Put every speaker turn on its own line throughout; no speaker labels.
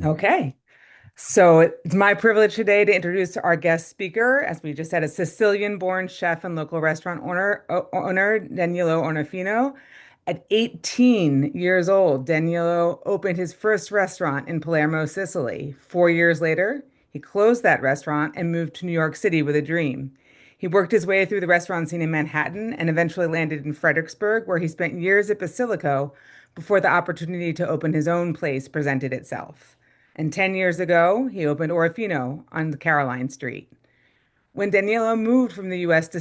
Okay. So it's my privilege today to introduce our guest speaker. As we just said, a Sicilian-born chef and local restaurant owner Danilo Orofino. At 18 years old, Danilo opened his first restaurant in Palermo, Sicily. 4 years later, he closed that restaurant and moved to New York City with a dream. He worked his way through the restaurant scene in Manhattan and eventually landed in Fredericksburg, where he spent years at Basilico before the opportunity to open his own place presented itself. And 10 years ago, he opened Orofino on the Caroline Street. When Danilo moved from the US to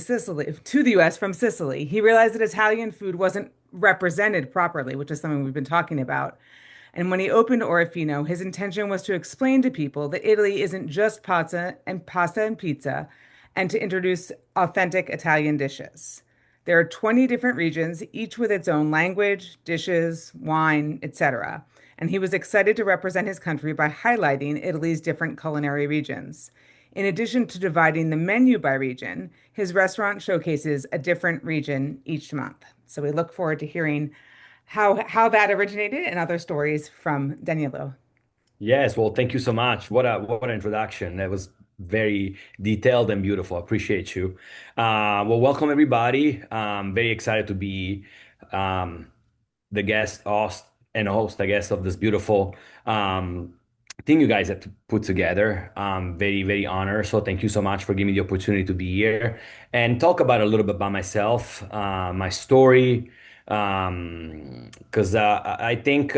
the US from Sicily, he realized that Italian food wasn't represented properly, which is something we've been talking about. And when he opened Orofino, his intention was to explain to people that Italy isn't just pasta and pizza, and to introduce authentic Italian dishes. There are 20 different regions, each with its own language, dishes, wine, etc. And he was excited to represent his country by highlighting Italy's different culinary regions. In addition to dividing the menu by region, his restaurant showcases a different region each month. So we look forward to hearing how that originated and other stories from Danilo.
Yes, well, thank you so much. What an introduction. That was very detailed and beautiful. I appreciate you. Well, welcome everybody. Very excited to be um, the host, I guess, of this beautiful thing you guys have to put together. Very, very honored. So thank you so much for giving me the opportunity to be here and talk about a little bit about myself, my story, because I think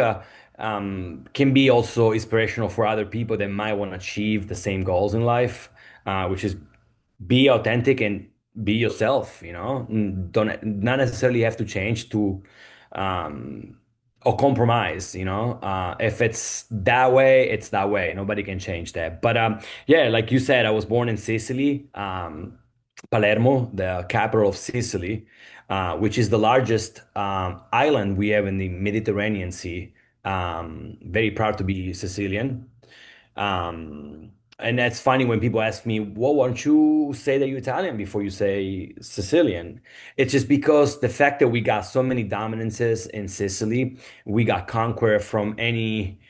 can be also inspirational for other people that might want to achieve the same goals in life, which is be authentic and be yourself, Don't not necessarily have to change to um or compromise, If it's that way, it's that way. Nobody can change that. But yeah, like you said, I was born in Sicily, Palermo, the capital of Sicily, which is the largest island we have in the Mediterranean Sea. Very proud to be Sicilian. And that's funny when people ask me, well, why don't you say that you're Italian before you say Sicilian? It's just because the fact that we got so many dominances in Sicily, we got conquered from any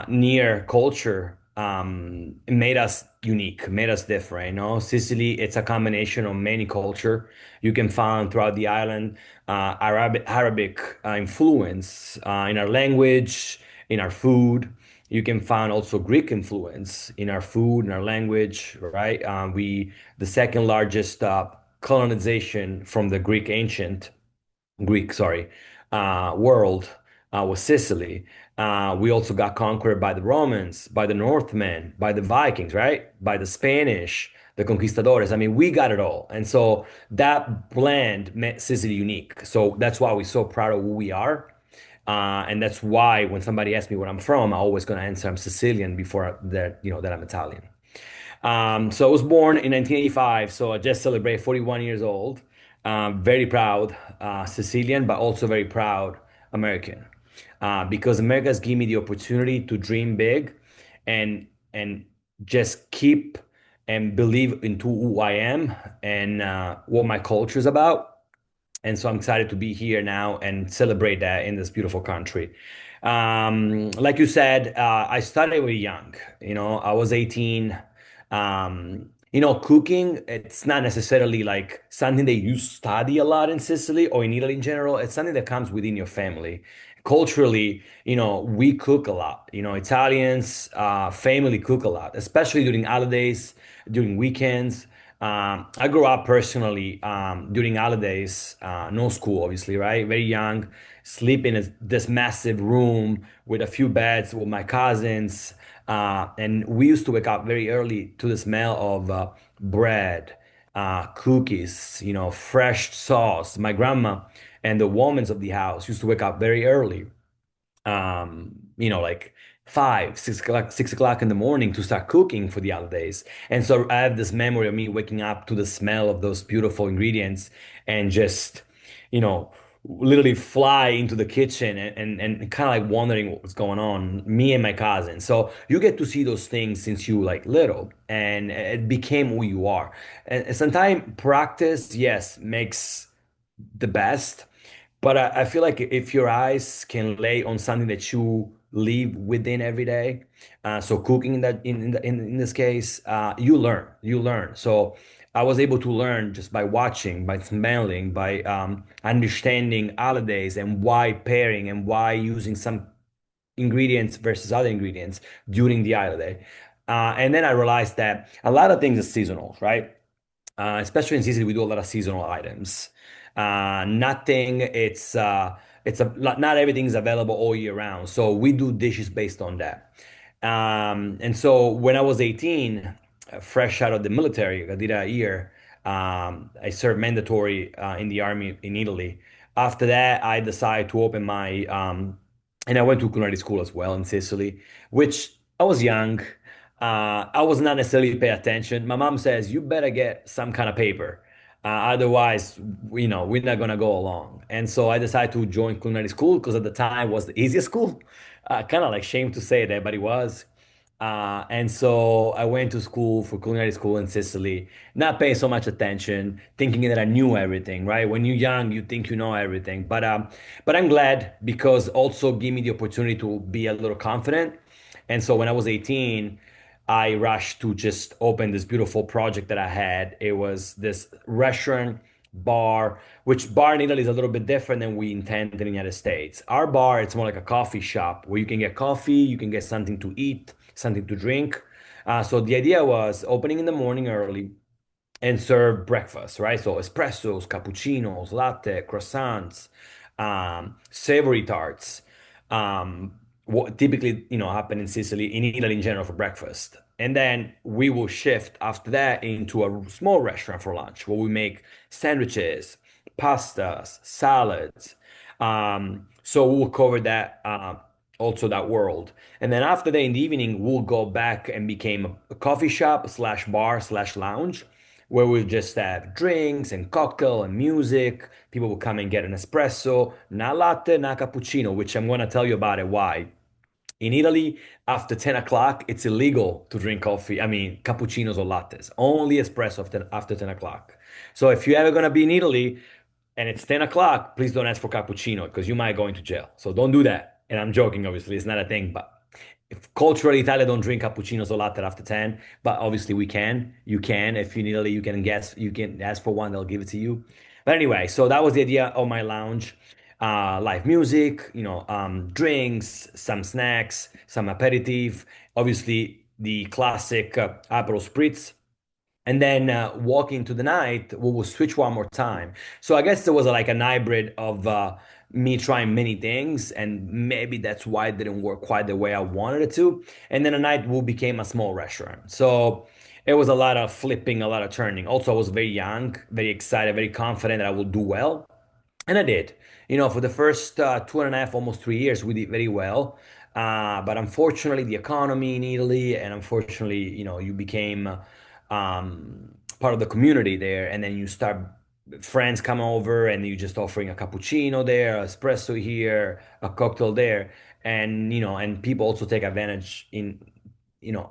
near culture, it made us unique, made us different, Sicily, it's a combination of many culture. You can find throughout the island Arabic influence in our language, in our food. You can find also Greek influence in our food, in our language, right? The second largest colonization from the Greek, sorry, world was Sicily. We also got conquered by the Romans, by the Northmen, by the Vikings, right? By the Spanish, the conquistadores. I mean, we got it all. And so that blend made Sicily unique. So that's why we're so proud of who we are. And that's why when somebody asks me where I'm from, I'm always going to answer I'm Sicilian before that I'm Italian. So I was born in 1985, so I just celebrated 41 years old. Very proud Sicilian, but also very proud American, because America's given me the opportunity to dream big, and just keep and believe into who I am and what my culture is about. And so I'm excited to be here now and celebrate that in this beautiful country. Like you said, I started very young. I was 18. Cooking, it's not necessarily like something that you study a lot in Sicily or in Italy in general. It's something that comes within your family. Culturally, we cook a lot. Italians, family cook a lot, especially during holidays, during weekends. I grew up personally during holidays, no school, obviously, right? Very young, sleep in this massive room with a few beds with my cousins. And we used to wake up very early to the smell of bread, cookies, fresh sauce. My grandma and the women of the house used to wake up very early, like 6 o'clock in the morning to start cooking for the holidays. And so I have this memory of me waking up to the smell of those beautiful ingredients and just, you know, literally fly into the kitchen and kind of like wondering what was going on, me and my cousin. So you get to see those things since you like little, and it became who you are. And sometimes practice, yes, makes the best. But I feel like if your eyes can lay on something that you live within every day. So cooking in that in this case, you learn. So I was able to learn just by watching, by smelling, by understanding holidays and why pairing and why using some ingredients versus other ingredients during the holiday. And then I realized that a lot of things are seasonal, right? Especially in Sicily, we do a lot of seasonal items. Nothing, not everything is available all year round. So we do dishes based on that. And so when I was 18, fresh out of the military, I did a year. I served mandatory in the army in Italy. After that, I decided to open and I went to culinary school as well in Sicily, which I was young. I was not necessarily pay attention. My mom says, you better get some kind of paper. Otherwise, we're not gonna go along. And so I decided to join culinary school because at the time was the easiest school. Kind of like shame to say that, but it was. And so I went to school for culinary school in Sicily, not paying so much attention, thinking that I knew everything, right? When you're young, you think you know everything. But I'm glad because also give me the opportunity to be a little confident. And so when I was 18, I rushed to just open this beautiful project that I had. It was this restaurant bar, which bar in Italy is a little bit different than we intend in the United States. Our bar, it's more like a coffee shop where you can get coffee, you can get something to eat, something to drink. So the idea was opening in the morning early and serve breakfast, right? So espressos, cappuccinos, latte, croissants, savory tarts. What typically, happen in Sicily, in Italy in general for breakfast. And then we will shift after that into a small restaurant for lunch where we make sandwiches, pastas, salads. So we'll cover that also that world. And then after that in the evening, we'll go back and became a coffee shop slash bar slash lounge where we just have drinks and cocktail and music. People will come and get an espresso, not latte, not cappuccino, which I'm going to tell you about it why. In Italy, after 10 o'clock, it's illegal to drink coffee. I mean, cappuccinos or lattes. Only espresso after 10 o'clock. So if you're ever going to be in Italy and it's 10 o'clock, please don't ask for cappuccino because you might go into jail. So don't do that. And I'm joking, obviously, it's not a thing, but if culturally Italians don't drink cappuccinos or latte after 10, but obviously we can. You can. If you're in Italy, you can ask for one, they'll give it to you. But anyway, so that was the idea of my lounge. Live music, drinks, some snacks, some aperitif, obviously the classic Aperol Spritz, and then walk into the night, we will switch one more time. So I guess there was like an hybrid of me trying many things, and maybe that's why it didn't work quite the way I wanted it to. And then a night will became a small restaurant. So it was a lot of flipping, a lot of turning. Also, I was very young, very excited, very confident that I will do well. And I did. For the first 2.5, almost 3 years, we did very well. But unfortunately, the economy in Italy, and unfortunately, you became part of the community there, and then you start friends come over, and you just offering a cappuccino there, espresso here, a cocktail there, and people also take advantage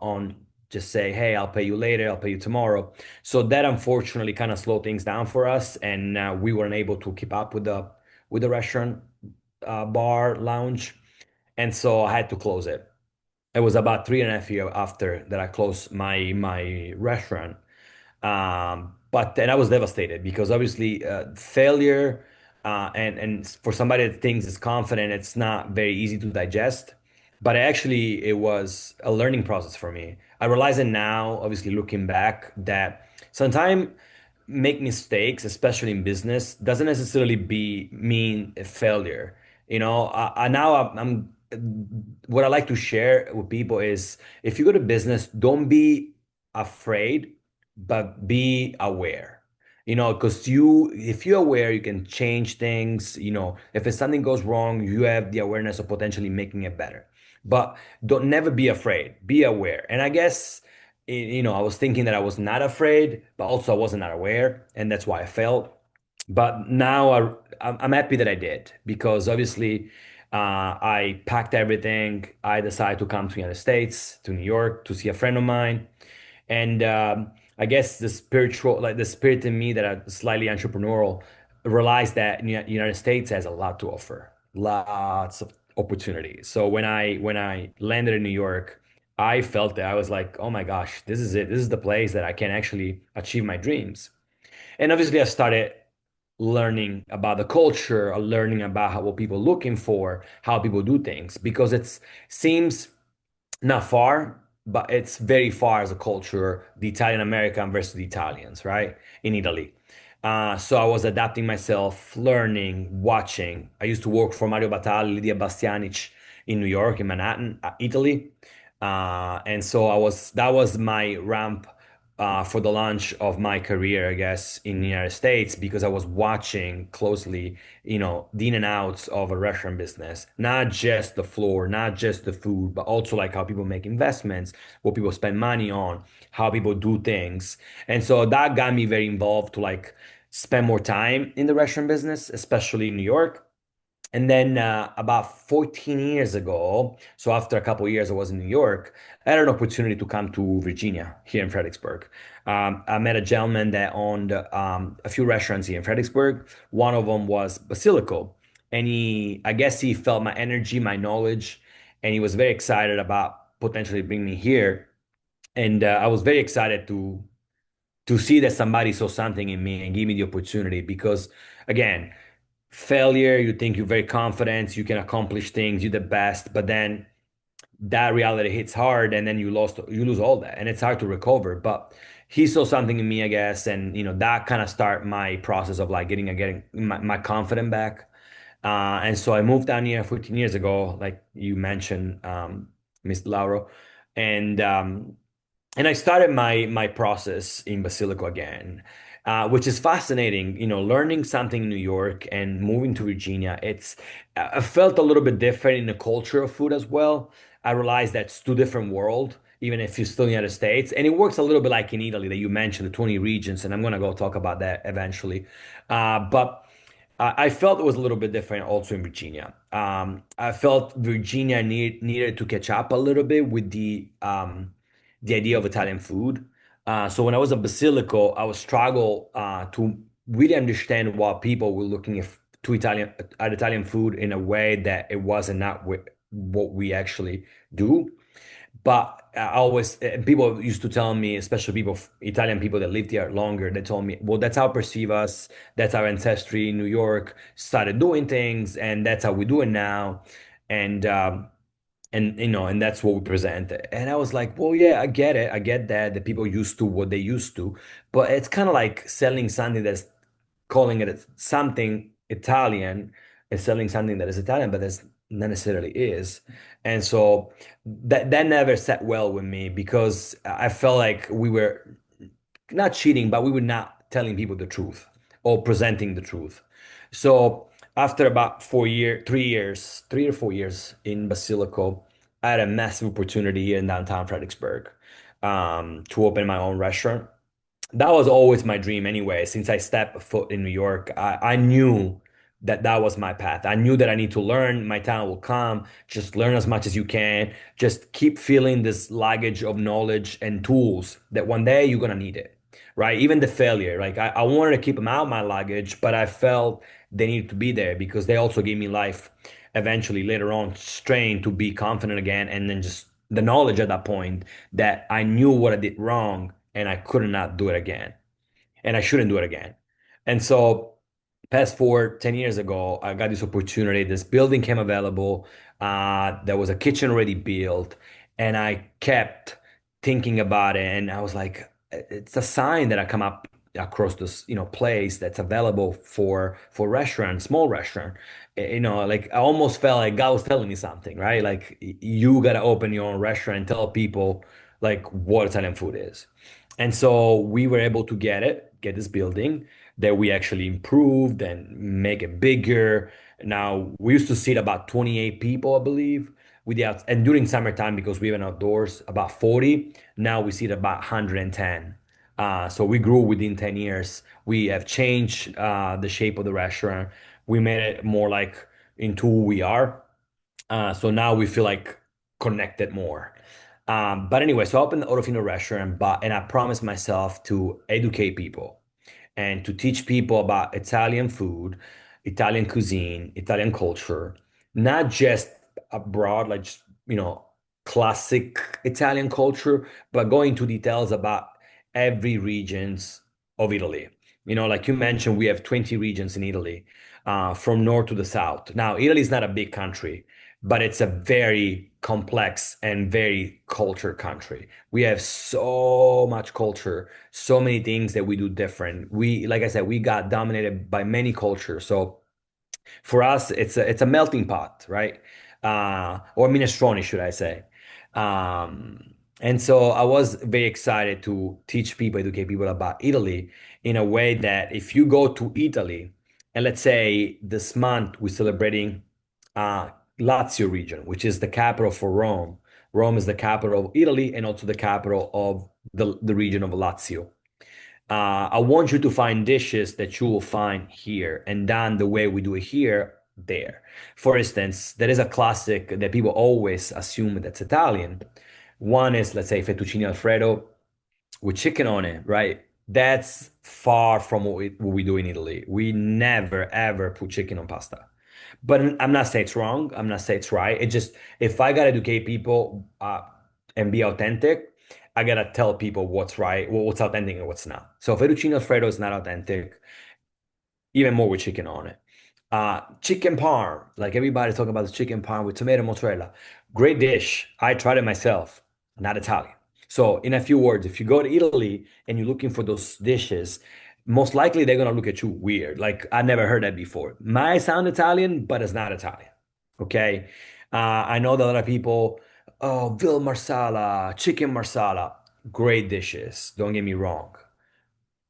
on just say, hey, I'll pay you later, I'll pay you tomorrow. So that unfortunately kind of slowed things down for us, and we weren't able to keep up with the restaurant, bar, lounge, and so I had to close it. It was about 3.5 years after that I closed my restaurant. But then I was devastated because obviously failure and for somebody that thinks is confident, it's not very easy to digest. But actually, it was a learning process for me. I realize it now, obviously looking back, that sometimes make mistakes, especially in business, doesn't necessarily be mean a failure. Now I'm what I like to share with people is if you go to business, don't be afraid, but be aware. Because if you're aware, you can change things. If it's something goes wrong, you have the awareness of potentially making it better. But don't never be afraid. Be aware. And I guess I was thinking that I was not afraid, but also I wasn't not aware, and that's why I failed. But now I'm happy that I did because obviously I packed everything. I decided to come to the United States, to New York, to see a friend of mine, and I guess the spirit in me that are slightly entrepreneurial, realized that United States has a lot to offer, lots of opportunity. So when I landed in New York, I felt that I was like, oh my gosh, this is it. This is the place that I can actually achieve my dreams. And obviously, I started learning about the culture, learning about what people are looking for, how people do things, because it seems not far, but it's very far as a culture, the Italian American versus the Italians, right? In Italy. So I was adapting myself, learning, watching. I used to work for Mario Batali, Lidia Bastianic in New York, in Manhattan, Italy. And so that was my ramp for the launch of my career, I guess, in the United States, because I was watching closely, the in and outs of a restaurant business, not just the floor, not just the food, but also like how people make investments, what people spend money on, how people do things. And so that got me very involved to like spend more time in the restaurant business, especially in New York. And then about 14 years ago, so after a couple of years I was in New York, I had an opportunity to come to Virginia, here in Fredericksburg. I met a gentleman that owned a few restaurants here in Fredericksburg. One of them was Basilico. And I guess he felt my energy, my knowledge, and he was very excited about potentially bringing me here. And I was very excited to see that somebody saw something in me and give me the opportunity because, again, failure, you think you're very confident, you can accomplish things, you're the best, but then that reality hits hard and then you lose all that and it's hard to recover. But he saw something in me, I guess, and that kind of start my process of like getting my confidence back. And so I moved down here 14 years ago, like you mentioned, Mr. Lauro. And and I started my process in Basilico again, which is fascinating. Learning something in New York and moving to Virginia. I felt a little bit different in the culture of food as well. I realized that's two different worlds, even if you're still in the United States, and it works a little bit like in Italy that you mentioned, the 20 regions, and I'm gonna go talk about that eventually. But I felt it was a little bit different also in Virginia. I felt Virginia needed to catch up a little bit with the idea of Italian food. So when I was at Basilico, I was struggle to really understand why people were looking at Italian food in a way that it wasn't not what we actually do. But I always people used to tell me, especially Italian people that lived here longer, they told me, well, that's how perceive us. That's our ancestry in New York started doing things, and that's how we do it now. And and that's what we present. And I was like, well, yeah, I get it. I get that the people used to what they used to, but it's kind of like selling something that's calling it something Italian and selling something that is Italian, but that's not necessarily is. And so that never sat well with me because I felt like we were not cheating, but we were not telling people the truth or presenting the truth. So after about 3 years, 3 or 4 years in Basilico, I had a massive opportunity in downtown Fredericksburg to open my own restaurant. That was always my dream anyway. Since I stepped foot in New York, I knew that that was my path. I knew that I need to learn. My time will come. Just learn as much as you can. Just keep feeling this luggage of knowledge and tools that one day you're gonna need it, right? Even the failure, like I wanted to keep them out of my luggage, but I felt they needed to be there because they also gave me life eventually later on, strain to be confident again, and then just the knowledge at that point that I knew what I did wrong and I could not do it again and I shouldn't do it again. And so, fast forward 10 years ago, I got this opportunity. This building came available. There was a kitchen already built, and I kept thinking about it. And I was like, it's a sign that I come up across this, place that's available for restaurant, small restaurant. Like I almost felt like God was telling me something, right? Like you gotta open your own restaurant and tell people like what Italian food is. And so we were able to get this building that we actually improved and make it bigger. Now we used to seat about 28 people, I believe, and during summertime because we have an outdoors about 40. Now we seat about 110. So we grew within 10 years. We have changed the shape of the restaurant. We made it more like into who we are. So now we feel like connected more. But anyway, so I opened the Orofino restaurant, and I promised myself to educate people and to teach people about Italian food, Italian cuisine, Italian culture, not just abroad, like just, classic Italian culture, but go into details about every regions of Italy. Like you mentioned, we have 20 regions in Italy, from north to the south. Now, Italy is not a big country, but it's a very complex and very cultured country. We have so much culture, so many things that we do different. Like I said, we got dominated by many cultures. So for us, it's a melting pot, right? Or minestrone, should I say? And so I was very excited to teach people, educate people about Italy in a way that if you go to Italy, and let's say this month we're celebrating uh, Lazio region, which is the capital for Rome. Rome is the capital of Italy and also the capital of the region of Lazio. I want you to find dishes that you will find here and done the way we do it here, there. For instance, there is a classic that people always assume that's Italian. One is, let's say, fettuccine Alfredo with chicken on it, right? That's far from what we do in Italy. We never, ever put chicken on pasta. But I'm not saying it's wrong. I'm not saying it's right. It just, if I gotta educate people and be authentic, I gotta tell people what's right, what's authentic and what's not. So fettuccine Alfredo is not authentic, even more with chicken on it. Chicken parm, like everybody's talking about the chicken parm with tomato mozzarella. Great dish. I tried it myself, not Italian. So, in a few words, if you go to Italy and you're looking for those dishes, most likely they're gonna look at you weird. Like I never heard that before. Might sound Italian, but it's not Italian. Okay. I know that a lot of people, oh, veal marsala, chicken marsala, great dishes. Don't get me wrong.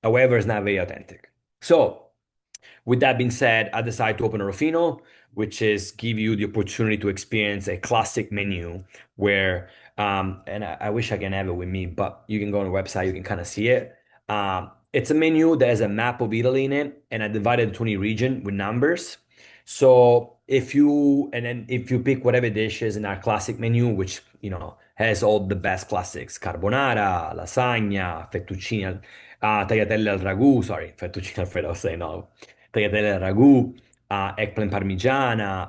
However, it's not very authentic. So, with that being said, I decided to open a Rufino, which is give you the opportunity to experience a classic menu where, and I wish I can have it with me, but you can go on the website, you can kind of see it. It's a menu that has a map of Italy in it, and I divided the 20 region with numbers. So if you pick whatever dishes in our classic menu, which, has all the best classics, carbonara, lasagna, fettuccine, tagliatelle al ragù, sorry, fettuccine alfredo, I'll say no, tagliatelle al ragù, eggplant parmigiana,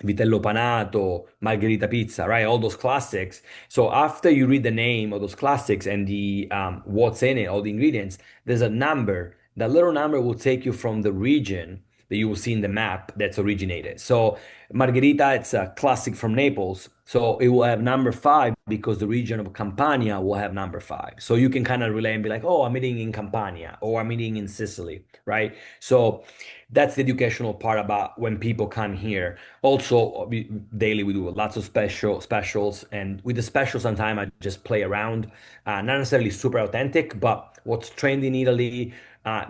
vitello panato, margherita pizza, right? All those classics. So after you read the name of those classics and the what's in it, all the ingredients, there's a number. That little number will take you from the region that you will see in the map that's originated. So Margherita, it's a classic from Naples. So it will have number five because the region of Campania will have number five. So you can kind of relate and be like, oh, I'm eating in Campania or I'm eating in Sicily, right? So that's the educational part about when people come here. Also, daily we do lots of specials, and with the specials, sometimes I just play around, not necessarily super authentic, but what's trend in Italy.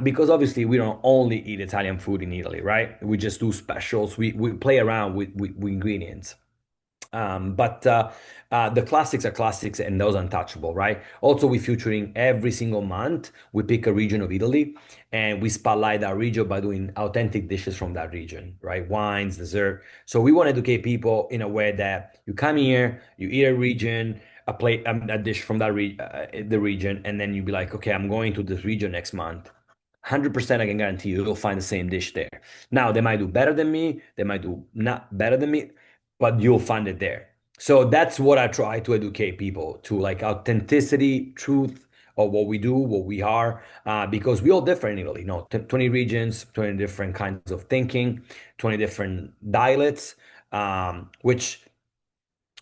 Because obviously we don't only eat Italian food in Italy, right? We just do specials. We play around with ingredients. But the classics are classics and those untouchable, right? Also, we featuring every single month. We pick a region of Italy and we spotlight that region by doing authentic dishes from that region, right? Wines, dessert. So we want to educate people in a way that you come here, you eat a region, a plate, a dish from the region, and then you be like, okay, I'm going to this region next month. 100% I can guarantee you'll find the same dish there. Now, they might do better than me, they might do not better than me, but you'll find it there. So that's what I try to educate people to, like authenticity, truth of what we do, what we are, because we all differ in Italy. 20 regions, 20 different kinds of thinking, 20 different dialects, which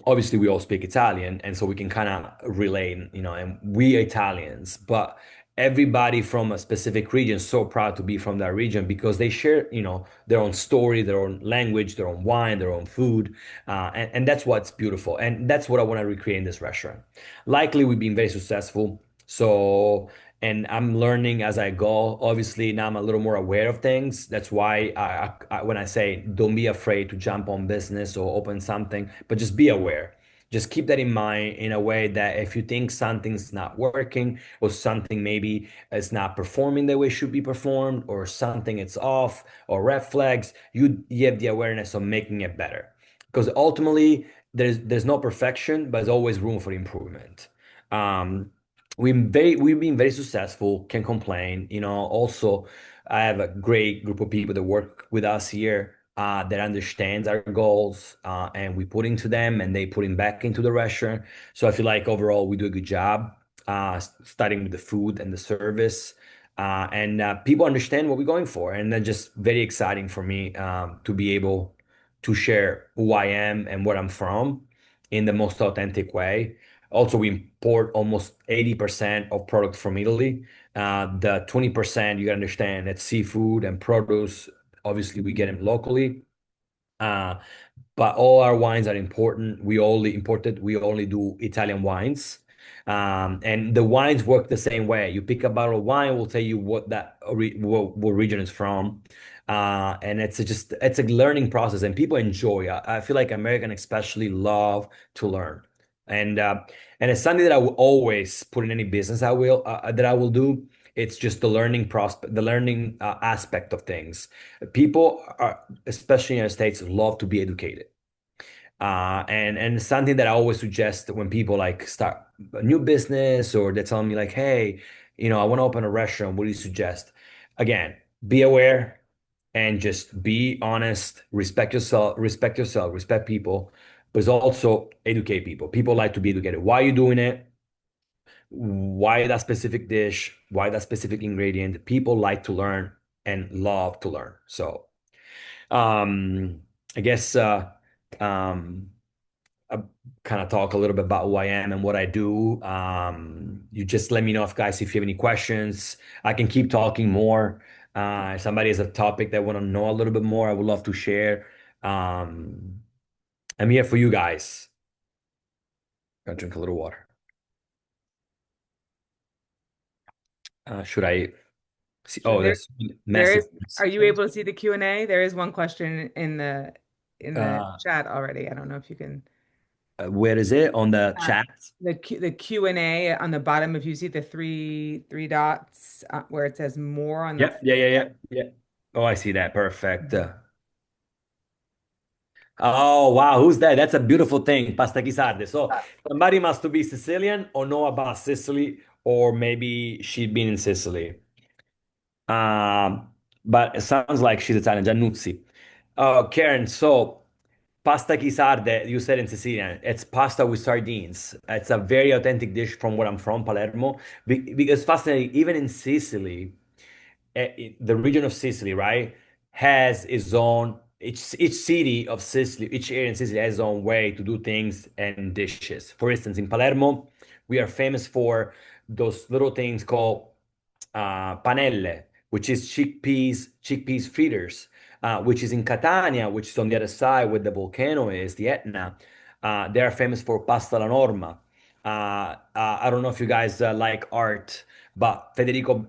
obviously we all speak Italian, and so we can kind of relate, and we Italians, but everybody from a specific region is so proud to be from that region because they share, their own story, their own language, their own wine, their own food, and that's what's beautiful, and that's what I want to recreate in this restaurant. Likely, we've been very successful, so. And I'm learning as I go. Obviously, now I'm a little more aware of things. That's why when I say don't be afraid to jump on business or open something, but just be aware. Just keep that in mind in a way that if you think something's not working or something maybe is not performing the way it should be performed or something it's off or red flags, you have the awareness of making it better. Because ultimately, there's no perfection, but there's always room for improvement. Um, we've been very successful, can't complain. Also, I have a great group of people that work with us here. that understands our goals, and we put into them, and they put in back into the restaurant. So I feel like overall we do a good job, starting with the food and the service, and people understand what we're going for, and then just very exciting for me to be able to share who I am and where I'm from in the most authentic way. Also, we import almost 80% of product from Italy. The 20%, you gotta understand, it's seafood and produce. Obviously, we get them locally. Uh, but all our wines are important. We only imported, we only do Italian wines. And the wines work the same way. You pick a bottle of wine, we'll tell you what region it's from. And it's a learning process, and people enjoy. I feel like American especially love to learn. And uh, and it's something that I will always put in any business I will do. It's just the learning prospect, the learning aspect of things. People are, especially in the United States, love to be educated. And something that I always suggest when people like start a new business, or they're telling me like, hey, I want to open a restaurant. What do you suggest? Again, be aware and just be honest, respect people, but also educate people. People like to be educated. Why are you doing it? Why that specific dish? Why that specific ingredient? People like to learn and love to learn. So, um, I guess um, I kind of talk a little bit about who I am and what I do. You just let me know, if guys, if you have any questions. I can keep talking more. If somebody has a topic that want to know a little bit more, I would love to share. Um, I'm here for you guys. Gonna drink a little water. Should I see?
Sure.
Oh, there's
There is,
messages.
are you able to see the Q&A? There is one question in the
Uh,
chat already. I don't know if you can
where is it on the
uh,
chat?
the Q&A on the bottom, if you see the three dots where it says more on the
Yep. Yeah. Yeah. Yeah. Yeah. Oh, I see that. Perfect. Oh, wow. Who's that? That's a beautiful thing. Pasta Chisarde. So
uh,
somebody must to be Sicilian or know about Sicily, or maybe she'd been in Sicily. Um, but it sounds like she's Italian. Giannuzzi. Karen, so pasta Chisarde, you said in Sicilian, it's pasta with sardines. It's a very authentic dish from where I'm from, Palermo. Because fascinating, even in Sicily, the region of Sicily, right, has its own, each city of Sicily, each area in Sicily has its own way to do things and dishes. For instance, in Palermo, we are famous for those little things called panelle, which is chickpeas fritters, which is in Catania, which is on the other side where the volcano is, the Etna. They are famous for pasta alla norma. I don't know if you guys like art, but Federico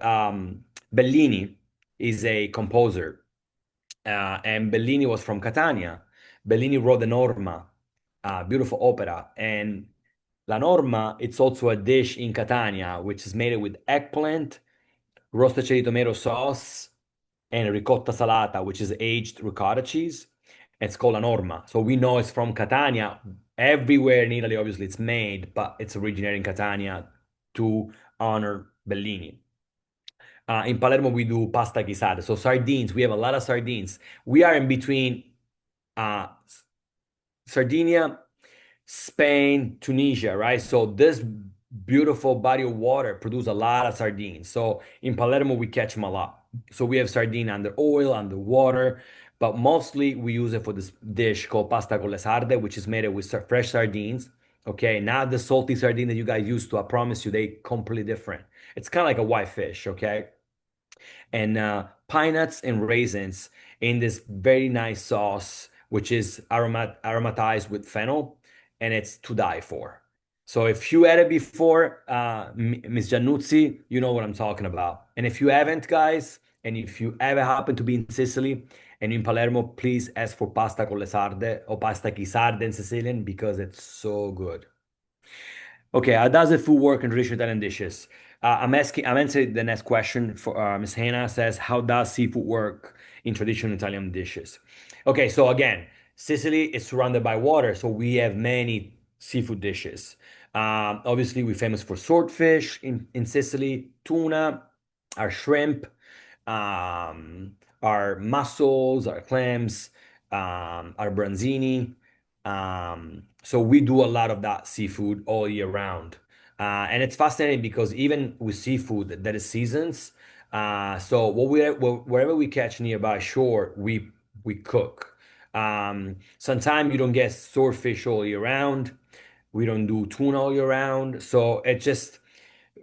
Bellini is a composer, and Bellini was from Catania. Bellini wrote the Norma, beautiful opera, and La Norma, it's also a dish in Catania, which is made with eggplant, roasted cherry tomato sauce, and ricotta salata, which is aged ricotta cheese. It's called La Norma. So we know it's from Catania. Everywhere in Italy, obviously, it's made, but it's originated in Catania to honor Bellini. In Palermo, we do pasta guisata. So sardines, we have a lot of sardines. We are in between uh, Sardinia, Spain, Tunisia, right? So this beautiful body of water produce a lot of sardines. So in Palermo, we catch them a lot. So we have sardine under oil, under water, but mostly we use it for this dish called pasta con le sarde, which is made with fresh sardines. Okay, not the salty sardine that you guys used to. I promise you, they completely different. It's kind of like a white fish, okay? And pine nuts and raisins in this very nice sauce, which is aromatized with fennel, and it's to die for. So if you had it before, Miss Giannuzzi, you know what I'm talking about. And if you haven't, guys, and if you ever happen to be in Sicily and in Palermo, please ask for pasta con le sarde or pasta chi sarde in Sicilian, because it's so good. Okay, how does the food work in traditional Italian dishes? I'm answering the next question for Ms. Hannah says, how does seafood work in traditional Italian dishes? Okay, so again, Sicily is surrounded by water, so we have many seafood dishes. Obviously, we're famous for swordfish in Sicily, tuna, our shrimp, our mussels, our clams. arbranzini. So we do a lot of that seafood all year round. And it's fascinating because even with seafood, there is seasons. So wherever we catch nearby shore, we cook. Sometimes you don't get swordfish all year round. We don't do tuna all year round. So it just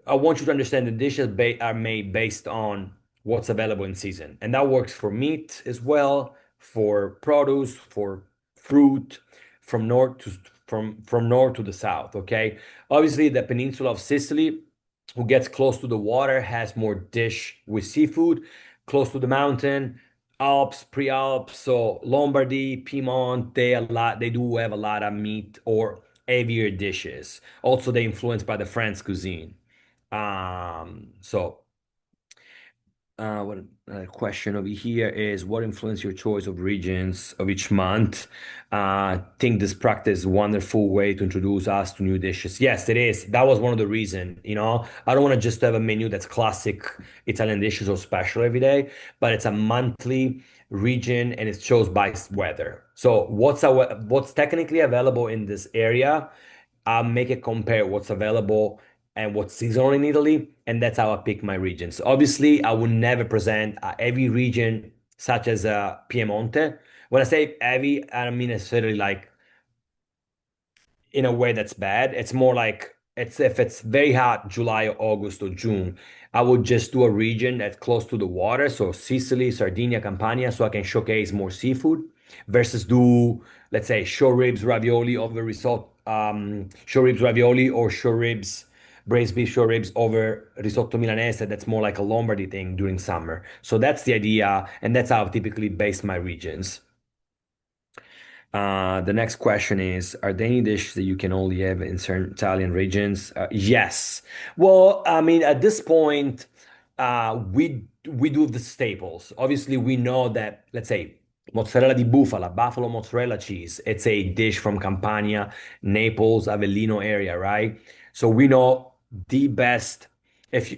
I want you to understand the dishes are made based on what's available in season, and that works for meat as well, for produce, for fruit, from north to from north to the south. Okay, obviously the peninsula of Sicily, who gets close to the water, has more dish with seafood. Close to the mountain, Alps, pre-Alps, so Lombardy, Piedmont, they do have a lot of meat or heavier dishes. Also, they're influenced by the French cuisine. So what question over here is what influenced your choice of regions of each month? I think this practice is a wonderful way to introduce us to new dishes. Yes, it is. That was one of the reasons, I don't want to just have a menu that's classic Italian dishes or special every day, but it's a monthly region and it shows by weather. So what's technically available in this area, I'll make it compare what's available and what's seasonal in Italy, and that's how I pick my regions. Obviously, I would never present every region, such as Piemonte. When I say heavy, I don't mean necessarily like in a way that's bad. It's more like it's if it's very hot, July, August, or June, I would just do a region that's close to the water, so Sicily, Sardinia, Campania, so I can showcase more seafood versus do, let's say, shore ribs ravioli over risotto, shore ribs ravioli or shore ribs, braised beef shore ribs over risotto milanese. That's more like a Lombardy thing during summer. So that's the idea, and that's how I typically base my regions. The next question is, are there any dishes that you can only have in certain Italian regions? Yes. Well, I mean, at this point, we do the staples. Obviously, we know that, let's say, mozzarella di bufala, buffalo mozzarella cheese, it's a dish from Campania, Naples, Avellino area, right? So we know the best.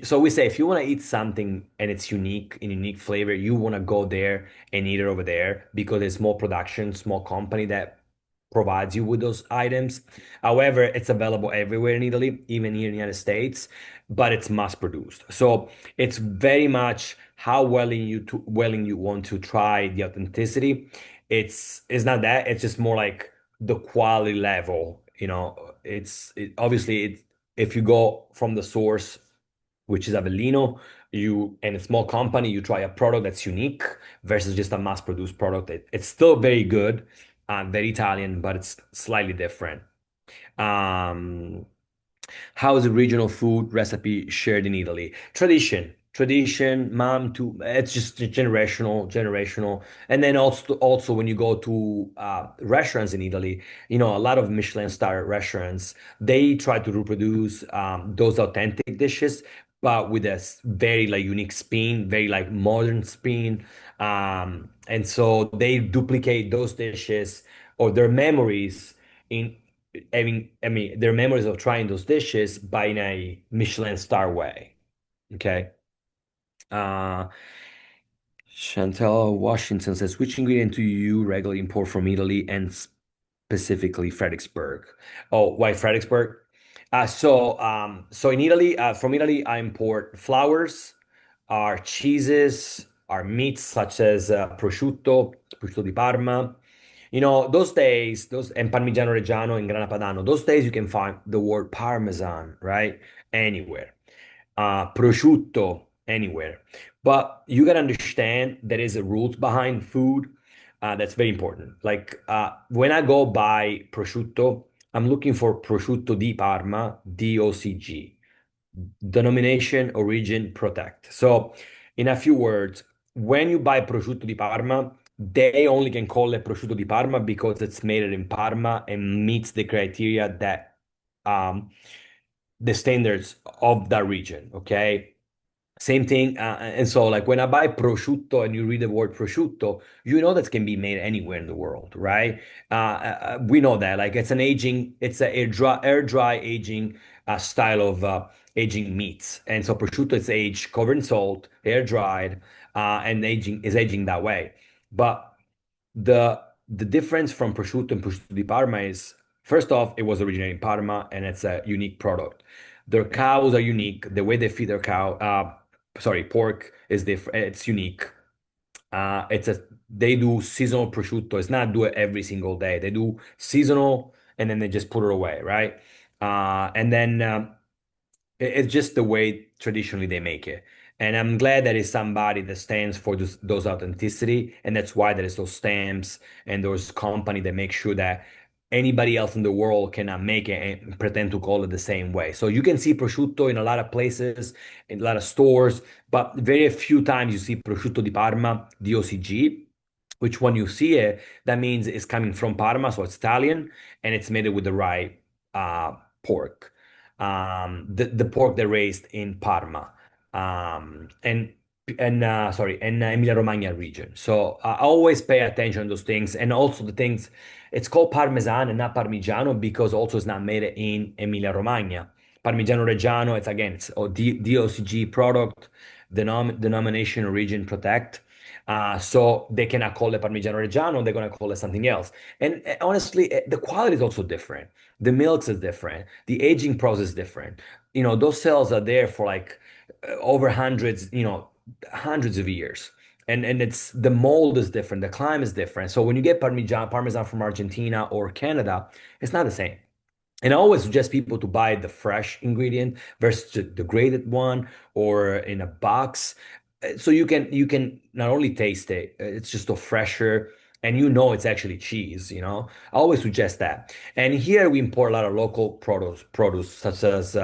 So we say if you want to eat something and it's unique in unique flavor, you want to go there and eat it over there because it's small production, small company that provides you with those items. However, it's available everywhere in Italy, even here in the United States, but it's mass produced. So it's very much how willing you want to try the authenticity. It's not that, it's just more like the quality level, obviously if you go from the source, which is Avellino, you and a small company, you try a product that's unique versus just a mass-produced product. It's still very good, very Italian, but it's slightly different. Um, how is the regional food recipe shared in Italy? Tradition, mom to it's just generational. And then also when you go to restaurants in Italy, a lot of Michelin star restaurants, they try to reproduce those authentic dishes, but with a very like unique spin, very like modern spin. And so they duplicate those dishes or their memories in their memories of trying those dishes by in a Michelin star way. Okay. Uh, Chantel Washington says, which ingredient do you regularly import from Italy and specifically Fredericksburg? Oh, why Fredericksburg? So in Italy, from Italy, I import flours, our cheeses, our meats such as prosciutto di Parma. Those days, and Parmigiano Reggiano and Grana Padano, those days you can find the word Parmesan, right? Anywhere. Prosciutto, anywhere. But you gotta understand there is a rules behind food that's very important. Like when I go buy prosciutto, I'm looking for prosciutto di Parma, DOCG, denomination, origin, protect. So, in a few words, when you buy prosciutto di Parma, they only can call it prosciutto di Parma because it's made in Parma and meets the criteria that the standards of that region. Okay. Same thing. And so, like when I buy prosciutto and you read the word prosciutto, you know that can be made anywhere in the world, right? We know that. Like it's a air dry aging style of aging meats. And so, prosciutto is aged covered in salt, air dried, and aging that way. But the the difference from prosciutto and prosciutto di Parma is, first off, it was originated in Parma and it's a unique product. Their cows are unique. The way they feed their pork is different. It's unique. It's a They do seasonal prosciutto. It's not do it every single day. They do seasonal and then they just put it away, right? And then It's just the way traditionally they make it. And I'm glad that it's somebody that stands for those authenticity. And that's why there is those stamps and those company that make sure that anybody else in the world cannot make it and pretend to call it the same way. So you can see prosciutto in a lot of places, in a lot of stores, but very few times you see prosciutto di Parma, DOCG, which when you see it, that means it's coming from Parma, so it's Italian, and it's made with the right pork, the pork they raised in Parma, and Emilia-Romagna region. So I always pay attention to those things, and also the things. It's called Parmesan and not Parmigiano because also it's not made in Emilia-Romagna. Parmigiano Reggiano, it's a DOCG product, denomination origin protect. So they cannot call it Parmigiano Reggiano, they're going to call it something else. And honestly, the quality is also different. The milks is different. The aging process is different. Those cells are there for like over hundreds, hundreds of years. And it's the mold is different, the climate is different. So when you get Parmesan from Argentina or Canada, it's not the same. And I always suggest people to buy the fresh ingredient versus the grated one or in a box. So you can not only taste it, it's just a fresher and it's actually cheese. I always suggest that. And here we import a lot of local produce such as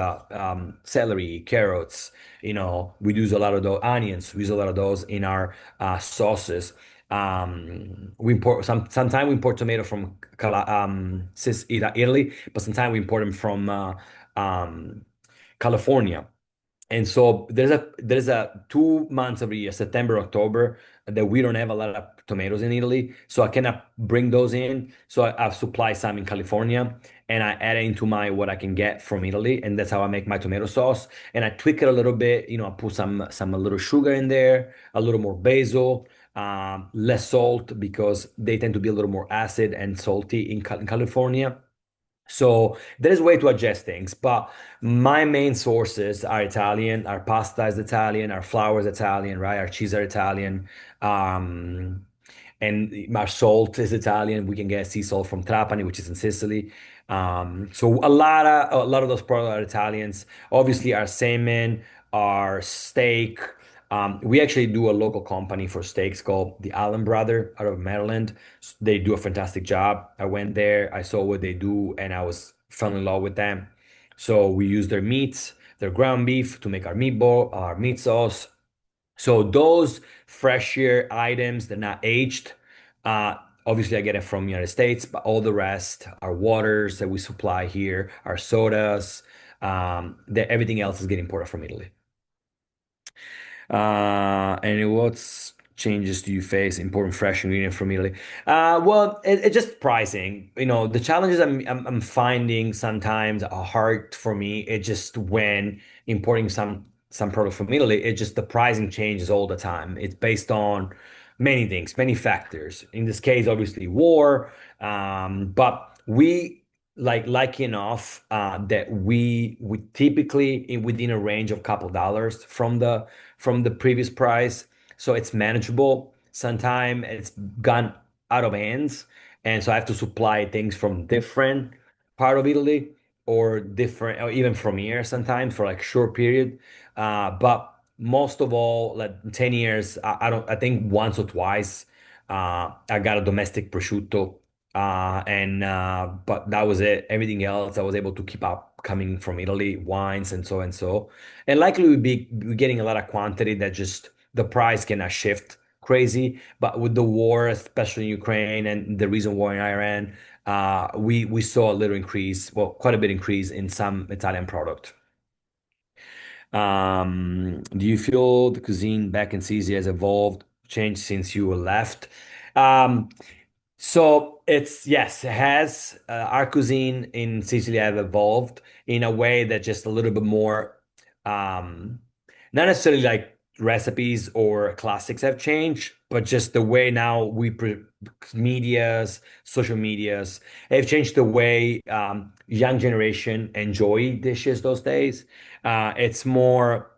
celery, carrots. We use a lot of those onions. We use a lot of those in our sauces. We import sometimes we import tomato from Italy, but sometimes we import them from California. And so there's a 2 months of the year, September, October, that we don't have a lot of tomatoes in Italy, so I cannot bring those in. So I've supplied some in California, and I add it into my what I can get from Italy, and that's how I make my tomato sauce. And I tweak it a little bit, I put some a little sugar in there, a little more basil, less salt because they tend to be a little more acid and salty in California. So there is a way to adjust things, but my main sources are Italian. Our pasta is Italian. Our flour is Italian, right? Our cheese are Italian. Um, and our salt is Italian. We can get sea salt from Trapani, which is in Sicily. So a lot of those products are Italians. Obviously, our salmon, our steak. We actually do a local company for steaks called the Allen Brother out of Maryland. They do a fantastic job. I went there, I saw what they do, and I was fell in love with them. So we use their meats, their ground beef to make our meatball, our meat sauce. So those fresher items, they're not aged. Uh, Obviously, I get it from United States, but all the rest, our waters that we supply here, our sodas, everything else is getting imported from Italy. And what changes do you face importing fresh ingredient from Italy? Well, it's just pricing. The challenges I'm finding sometimes are hard for me. It's just when importing some product from Italy, it's just the pricing changes all the time. It's based on many things, many factors. In this case, obviously war, but we like enough that we typically within a range of couple dollars from the previous price. So it's manageable. Sometimes it's gone out of hands. And so I have to supply things from different part of Italy or different, or even from here sometimes for like short period. But most of all, like 10 years, I think once or twice, I got a domestic prosciutto. But that was it. Everything else I was able to keep up coming from Italy, wines and so and so. And likely we're getting a lot of quantity that just the price cannot shift crazy. But with the war, especially in Ukraine and the recent war in Iran, we saw a little increase, well, quite a bit increase in some Italian product. Do you feel the cuisine back in Sicily has evolved, changed since you left? Um, so it's yes, it has. Our cuisine in Sicily have evolved in a way that just a little bit more, um, not necessarily like recipes or classics have changed, but just the way now medias, social medias have changed the way young generation enjoy dishes those days. It's more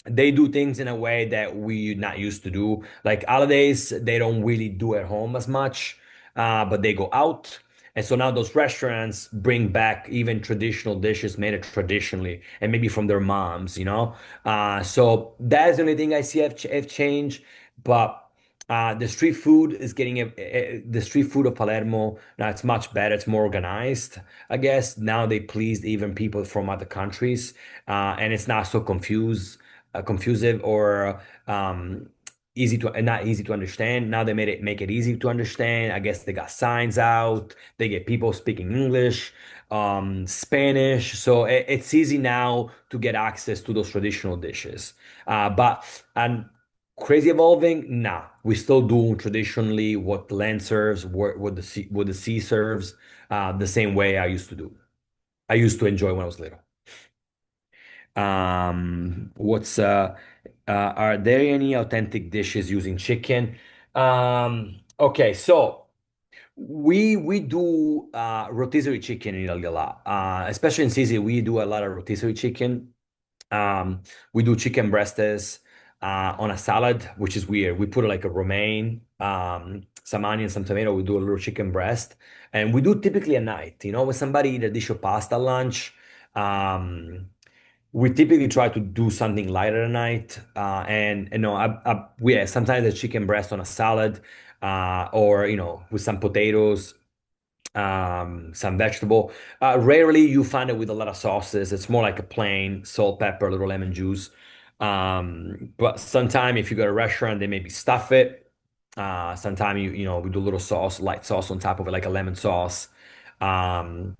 they do things in a way that we not used to do. Like holidays, they don't really do at home as much, but they go out. And so now those restaurants bring back even traditional dishes made traditionally and maybe from their moms, you know? So that's the only thing I see have changed. But the street food is the street food of Palermo now it's much better. It's more organized, I guess. Now they pleased even people from other countries, and it's not so confusive or easy to not easy to understand. Now they made it make it easy to understand. I guess they got signs out. They get people speaking English, Spanish, so it's easy now to get access to those traditional dishes. But and crazy evolving, nah. We still do traditionally what the land serves, what the sea serves, the same way I used to do. I used to enjoy when I was little. What's Are there any authentic dishes using chicken? Okay, so we do rotisserie chicken in Italy a lot. Especially in Sicily, we do a lot of rotisserie chicken. We do chicken breasts on a salad, which is weird. We put like a romaine, some onion, some tomato. We do a little chicken breast, and we do typically at night. You know, when somebody eat a dish of pasta at lunch, we typically try to do something lighter at night. And no, yeah, sometimes a chicken breast on a salad, or with some potatoes, some vegetable. Rarely you find it with a lot of sauces. It's more like a plain salt, pepper, a little lemon juice. But sometime if you go to a restaurant, they maybe stuff it. Sometime we do a little sauce, light sauce on top of it, like a lemon sauce. Um,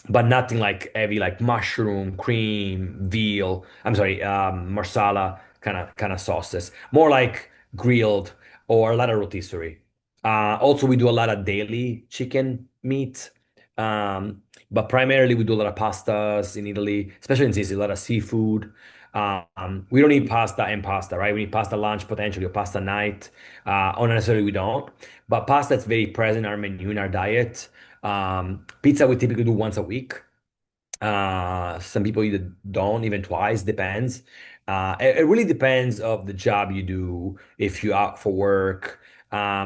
but nothing like heavy, like mushroom, cream, veal. I'm sorry, marsala kind of sauces. More like grilled or a lot of rotisserie. Also, we do a lot of daily chicken meat. Um, but primarily we do a lot of pastas in Italy, especially in Sicily, a lot of seafood. We don't eat pasta and pasta, right? We need pasta lunch potentially or pasta night. Or not necessarily we don't. But pasta is very present in our menu, in our diet. Pizza we typically do once a week. Some people either don't, even twice, depends. It really depends of the job you do, if you're out for work. A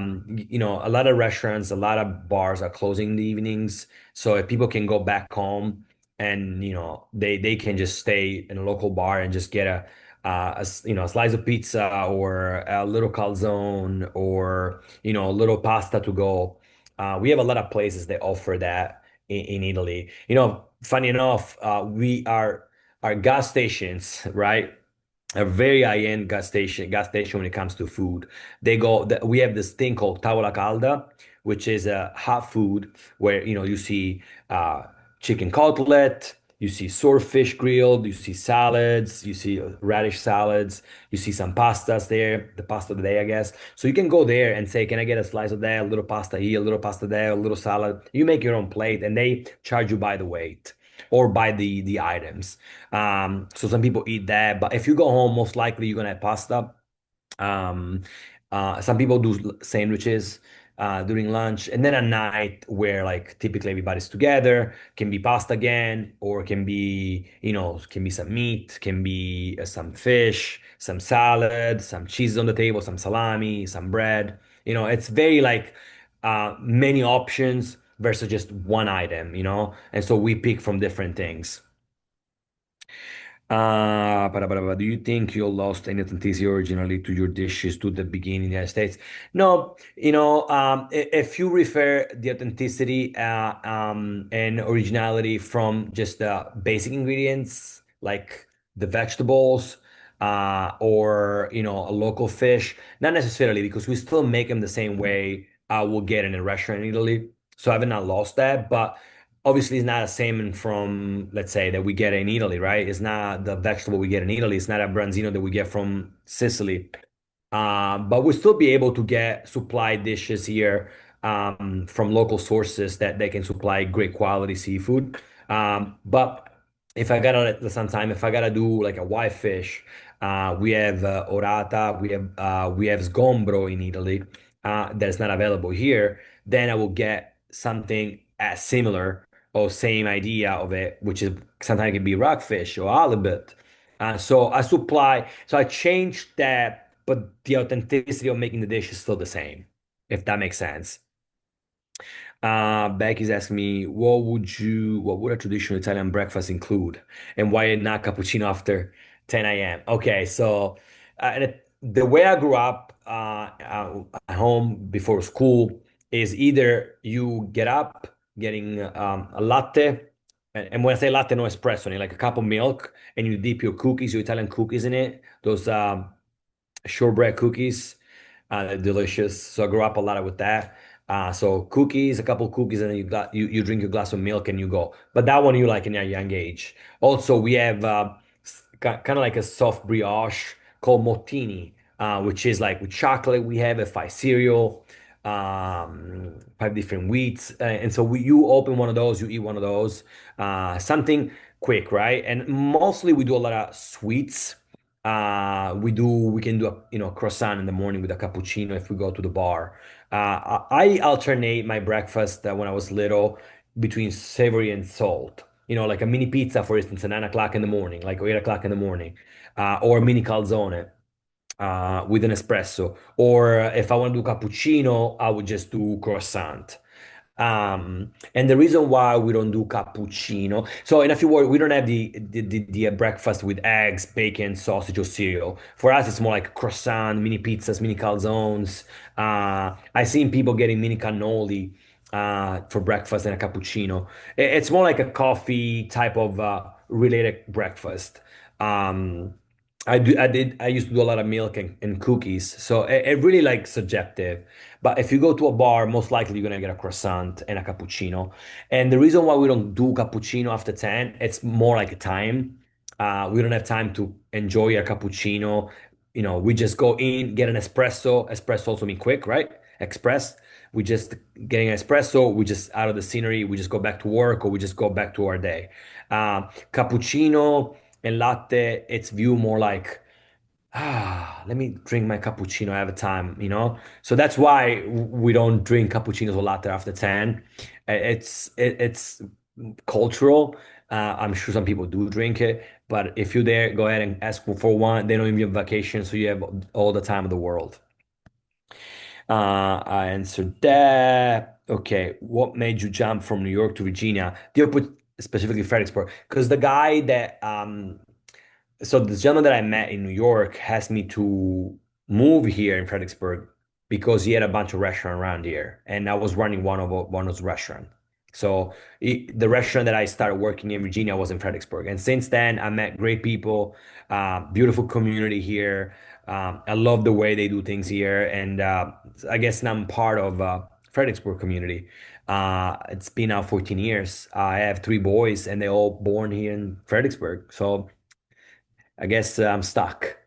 lot of restaurants, a lot of bars are closing in the evenings. So if people can go back home and, they can just stay in a local bar and just get a slice of pizza or a little calzone or, a little pasta to go. We have a lot of places that offer that in Italy. Funny enough, our gas stations, right? A very high-end gas station when it comes to food. We have this thing called tavola calda, which is a hot food where you see uh, chicken cutlet, you see swordfish grilled, you see salads, you see radish salads, you see some pastas there, the pasta of the day, I guess. So you can go there and say, "Can I get a slice of that? A little pasta here, a little pasta there, a little salad." You make your own plate, and they charge you by the weight or by the items. So some people eat that, but if you go home, most likely you're gonna have pasta. Um, some people do sandwiches during lunch, and then at night, where like typically everybody's together, can be pasta again, or can be some meat, can be some fish, some salad, some cheese on the table, some salami, some bread. It's very like many options versus just one item, and so we pick from different things. Do you think you lost any authenticity originally to your dishes to the beginning in the United States? No, if you refer the authenticity and originality from just the basic ingredients like the vegetables or a local fish, not necessarily because we still make them the same way we'll get in a restaurant in Italy. So I have not lost that, but obviously it's not a salmon from, let's say, that we get in Italy, right? It's not the vegetable we get in Italy. It's not a branzino that we get from Sicily. But we'll still be able to get supply dishes here from local sources that they can supply great quality seafood. But if I gotta sometime if I gotta do like a white fish, we have orata, we have sgombro in Italy that's not available here. Then I will get something as similar or same idea of it, which is sometimes it can be rockfish or halibut. So I supply, so I changed that, but the authenticity of making the dish is still the same, if that makes sense. Becky's asking me, what would a traditional Italian breakfast include, and why not cappuccino after 10 a.m.? Okay, so the way I grew up at home before school is either you get up getting a latte, and when I say latte, no espresso, like a cup of milk, and you dip your cookies, your Italian cookies in it, those shortbread cookies. They're delicious. So I grew up a lot with that. So cookies, a couple cookies, and then you drink your glass of milk and you go. But that one you like in a young age. Also, we have kind of like a soft brioche called mottini, which is like with chocolate. We have a five cereal, five different wheats, and so you open one of those, you eat one of those, something quick, right? And mostly we do a lot of sweets. We can do a croissant in the morning with a cappuccino if we go to the bar. I alternate my breakfast when I was little between savory and salt. Like a mini pizza, for instance, at 9 o'clock in the morning, like 8 o'clock in the morning, or a mini calzone with an espresso. Or if I want to do cappuccino, I would just do croissant. And the reason why we don't do cappuccino, so in a few words, we don't have the breakfast with eggs, bacon, sausage, or cereal. For us, it's more like croissant, mini pizzas, mini calzones. I've seen people getting mini cannoli for breakfast and a cappuccino. It's more like a coffee type of related breakfast. Um, I used to do a lot of milk and cookies, so it really like subjective. But if you go to a bar, most likely you're gonna get a croissant and a cappuccino. And the reason why we don't do cappuccino after 10, it's more like a time. We don't have time to enjoy a cappuccino. We just go in, get an espresso. Espresso also mean quick, right? Express. We just getting an espresso. We just out of the scenery. We just go back to work or we just go back to our day. Cappuccino and latte, it's viewed more like let me drink my cappuccino. I have a time. So that's why we don't drink cappuccinos or latte after 10. It's cultural. I'm sure some people do drink it, but if you're there, go ahead and ask for one. They don't even have vacation, so you have all the time of the world. I answered that. Okay, what made you jump from New York to Virginia? Specifically Fredericksburg, because the guy that so the gentleman that I met in New York asked me to move here in Fredericksburg because he had a bunch of restaurants around here, and I was running one of those restaurants. So the restaurant that I started working in Virginia was in Fredericksburg, and since then I met great people, beautiful community here. I love the way they do things here, and I guess now I'm part of Fredericksburg community. It's been now 14 years. I have three boys, and they're all born here in Fredericksburg. So I guess I'm stuck.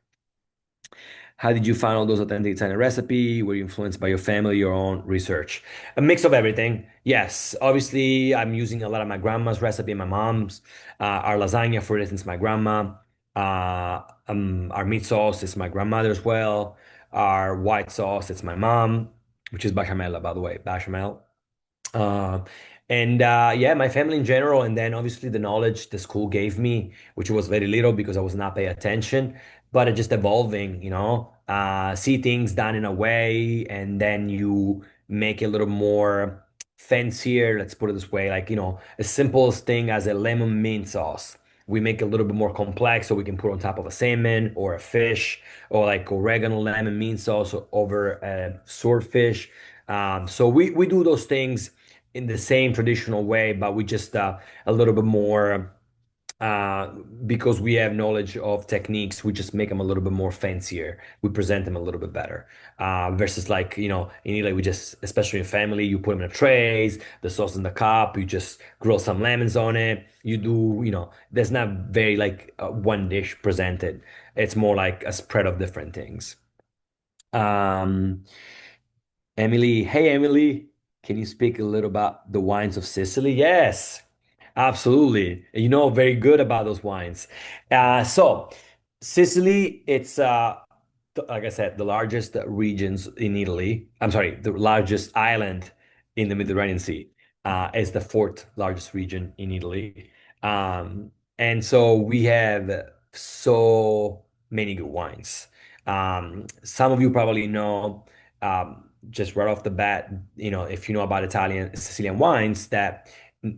How did you find all those authentic Italian recipe? Were you influenced by your family, your own research? A mix of everything. Yes, obviously I'm using a lot of my grandma's recipe and my mom's. Our lasagna, for instance, my grandma. Our meat sauce is my grandmother as well. Our white sauce, it's my mom, which is bechamel, by the way, bechamel. Uh, and yeah, my family in general, and then obviously the knowledge the school gave me, which was very little because I was not paying attention, but it just evolving, see things done in a way, and then you make it a little more fancier, let's put it this way, like, a simple thing as a lemon mint sauce. We make it a little bit more complex so we can put on top of a salmon or a fish, or like oregano lemon mint sauce over a swordfish. So we do those things in the same traditional way, but we just a little bit more uh, because we have knowledge of techniques. We just make them a little bit more fancier. We present them a little bit better. Versus like in Italy, we just, especially in family, you put them in a trays, the sauce in the cup. You just grill some lemons on it. You do, there's not very like one dish presented. It's more like a spread of different things. Um, Emily, hey Emily, can you speak a little about the wines of Sicily? Yes. Absolutely. You know very good about those wines. So Sicily, it's like I said, the largest regions in Italy. I'm sorry, the largest island in the Mediterranean Sea. Is the fourth largest region in Italy. Um, and so we have so many good wines. Some of you probably know, just right off the bat, if you know about Italian Sicilian wines, that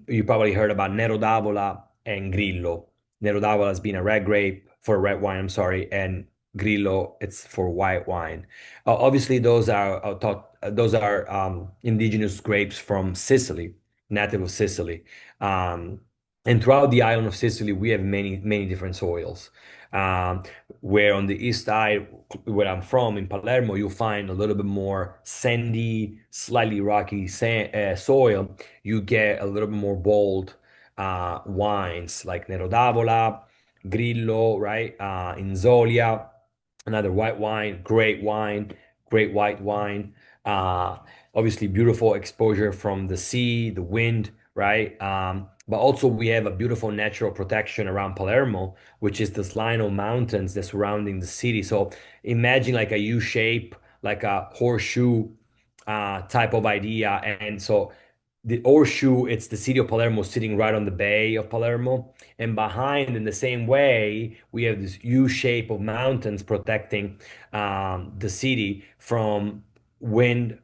you probably heard about Nero d'Avola and Grillo. Nero d'Avola has been a red grape for red wine, I'm sorry, and Grillo it's for white wine. Obviously, those are indigenous grapes from Sicily, native of Sicily. Um, and throughout the island of Sicily, we have many different soils. Um, where on the east side, where I'm from in Palermo, you'll find a little bit more sandy, slightly rocky soil. You get a little bit more bold wines like Nero d'Avola, Grillo, right? Inzolia, another white wine, great white wine. Uh, Obviously, beautiful exposure from the sea, the wind, right? But also, we have a beautiful natural protection around Palermo, which is this line of mountains that's surrounding the city. So imagine like a U shape, like a horseshoe type of idea. And so the horseshoe, it's the city of Palermo sitting right on the bay of Palermo. And behind, in the same way, we have this U shape of mountains protecting the city from wind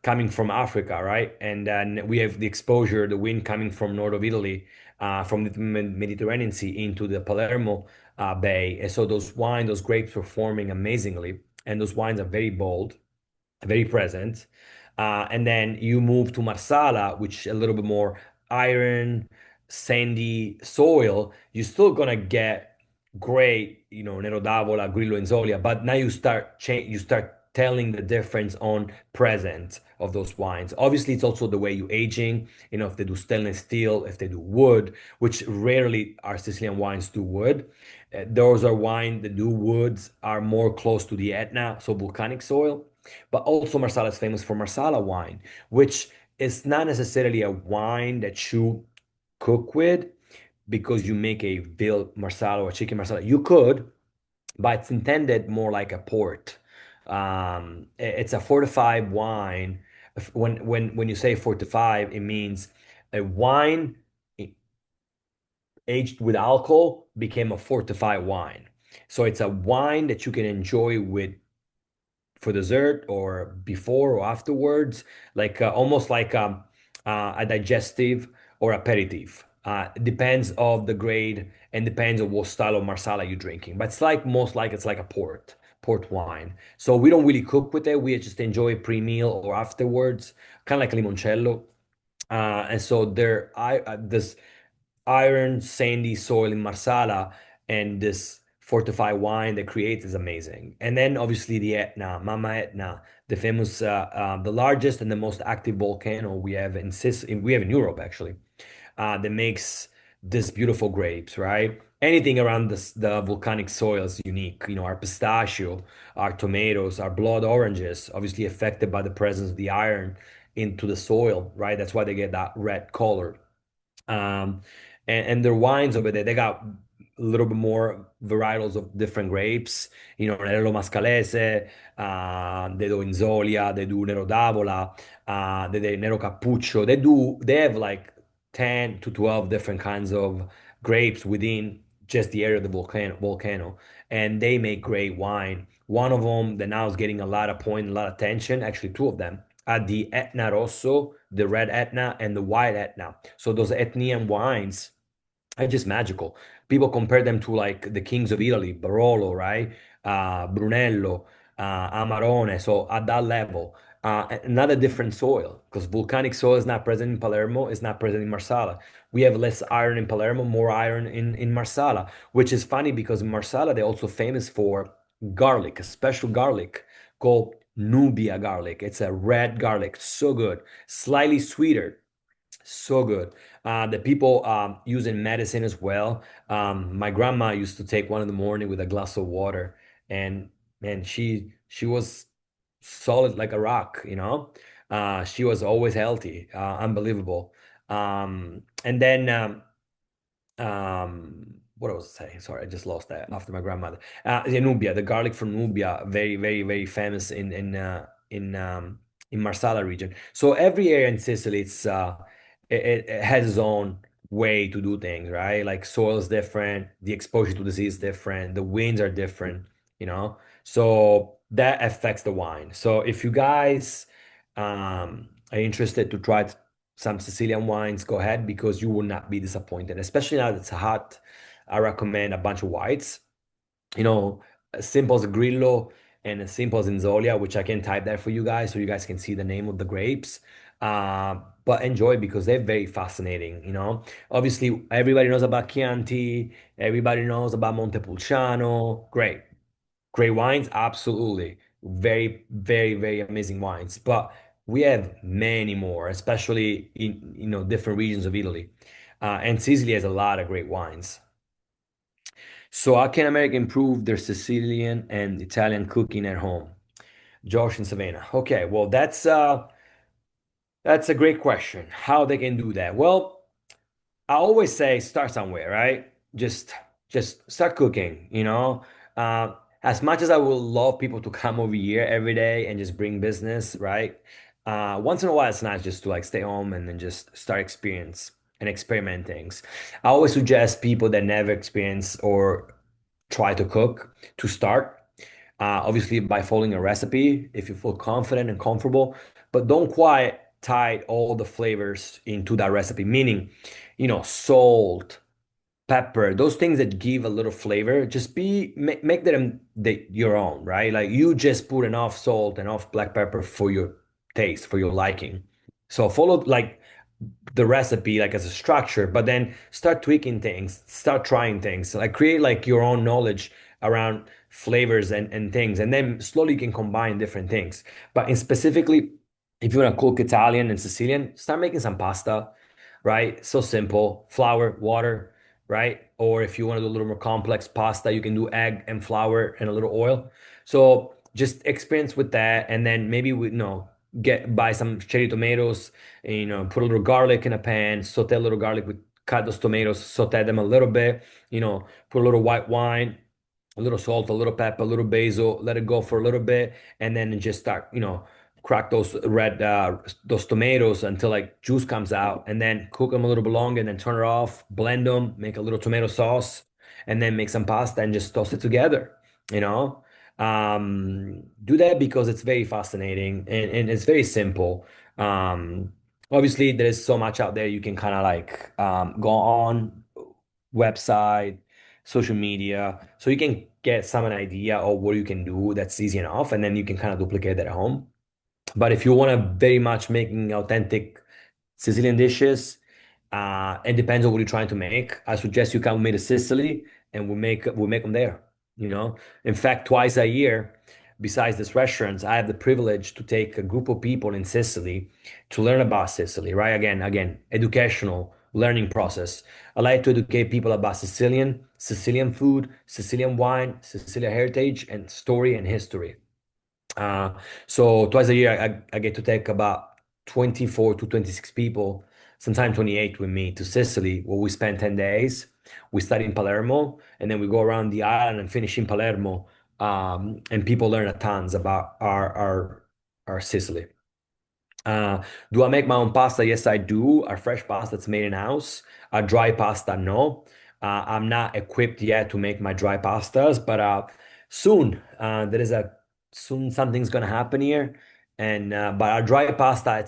coming from Africa, right? And then we have the exposure, the wind coming from north of Italy, from the Mediterranean Sea into the Palermo Bay. And so those grapes are forming amazingly. And those wines are very bold, very present. And then you move to Marsala, which a little bit more iron, sandy soil. You're still gonna get great, Nero d'Avola, Grillo and Zolia, but now you start telling the difference on present of those wines. Obviously, it's also the way you aging, if they do stainless steel, if they do wood, which rarely our Sicilian wines do wood. Those are wine that do woods are more close to the Etna, so volcanic soil. But also Marsala is famous for Marsala wine, which is not necessarily a wine that you cook with because you make a veal Marsala or chicken Marsala. You could, but it's intended more like a port. It's a fortified wine. When you say fortified, it means a wine aged with alcohol became a fortified wine. So it's a wine that you can enjoy with for dessert or before or afterwards, like almost like a digestive or aperitif. It depends of the grade and depends on what style of marsala you're drinking. But it's like most like it's like a port wine. So we don't really cook with it. We just enjoy pre-meal or afterwards, kind of like limoncello. And so this iron sandy soil in Marsala and this fortified wine that creates is amazing. And then obviously the Etna, Mama Etna, the famous, the largest and the most active volcano we have in Europe actually, that makes this beautiful grapes, right? Anything around the volcanic soil is unique. Our pistachio, our tomatoes, our blood oranges, obviously affected by the presence of the iron into the soil, right? That's why they get that red color. Um, and their wines over there, they got a little bit more varietals of different grapes. Nero Mascalese, they do Inzolia, they do Nero d'Avola, they do Nero Cappuccio. They have like 10 to 12 different kinds of grapes within just the area of the volcano. And they make great wine. One of them that now is getting a lot of point, a lot of attention, actually two of them at the Etna Rosso, the red Etna, and the white Etna. So those Etnian wines are just magical. People compare them to like the kings of Italy, Barolo, right? Brunello, Amarone. So at that level, not a different soil because volcanic soil is not present in Palermo, it's not present in Marsala. We have less iron in Palermo, more iron in Marsala, which is funny because in Marsala they're also famous for garlic, a special garlic called Nubia garlic. It's a red garlic, so good, slightly sweeter, so good. The people use in medicine as well. My grandma used to take one in the morning with a glass of water, and man, she was solid like a rock. She was always healthy, unbelievable. And then what I was saying, sorry, I just lost that after my grandmother. The Nubia, the garlic from Nubia, very, very, very famous in Marsala region. So every area in Sicily, it has its own way to do things, right? Like soil is different, the exposure to disease is different, the winds are different, you know. So that affects the wine. So if you guys are interested to try some Sicilian wines, go ahead because you will not be disappointed, especially now that it's hot. I recommend a bunch of whites, you know, as simple as Grillo and as simple as Inzolia, which I can type there for you guys so you guys can see the name of the grapes. But enjoy because they're very fascinating, you know. Obviously, everybody knows about Chianti, everybody knows about Montepulciano. Great. Great wines, absolutely. Very, very, very amazing wines. But we have many more, especially in different regions of Italy. And Sicily has a lot of great wines. So how can America improve their Sicilian and Italian cooking at home? Josh in Savannah. Okay, well that's a great question. How they can do that? Well, I always say start somewhere, right? Just start cooking, you know. As much as I would love people to come over here every day and just bring business, right? Once in a while it's nice just to like stay home and then just start experience and experiment things. I always suggest people that never experience or try to cook to start. Obviously by following a recipe if you feel confident and comfortable, but don't quite tie all the flavors into that recipe, meaning salt, pepper, those things that give a little flavor, just make them your own, right? Like you just put enough salt, enough black pepper for your taste, for your liking. So follow like the recipe like as a structure, but then start tweaking things, start trying things, like create like your own knowledge around flavors and things, and then slowly you can combine different things. But in specifically, if you want to cook Italian and Sicilian, start making some pasta, right? So simple, flour, water, right? Or if you want to do a little more complex pasta, you can do egg and flour and a little oil. So just experience with that, and then maybe we get buy some cherry tomatoes, and, put a little garlic in a pan, saute a little garlic with cut those tomatoes, saute them a little bit, put a little white wine, a little salt, a little pepper, a little basil, let it go for a little bit, and then just start, crack those tomatoes until like juice comes out, and then cook them a little bit longer, and then turn it off, blend them, make a little tomato sauce, and then make some pasta and just toss it together, you know. Do that because it's very fascinating and it's very simple. Obviously, there is so much out there you can kind of like go on website, social media, so you can get some an idea of what you can do that's easy enough, and then you can kind of duplicate that at home. But if you want to very much making authentic Sicilian dishes, it depends on what you're trying to make. I suggest you come with to Sicily and we make them there. You know, in fact, twice a year, besides this restaurants, I have the privilege to take a group of people in Sicily to learn about Sicily. Right? Again, educational learning process. I like to educate people about Sicilian food, Sicilian wine, Sicilian heritage, and story and history. Uh, so twice a year, I get to take about 24 to 26 people, sometimes 28 with me to Sicily, where we spend 10 days. We start in Palermo, and then we go around the island and finish in Palermo. And people learn a tons about our Sicily. Do I make my own pasta? Yes, I do. A fresh pasta that's made in house. A dry pasta, no. I'm not equipped yet to make my dry pastas, but soon. Soon something's gonna happen here. And but our dry pasta,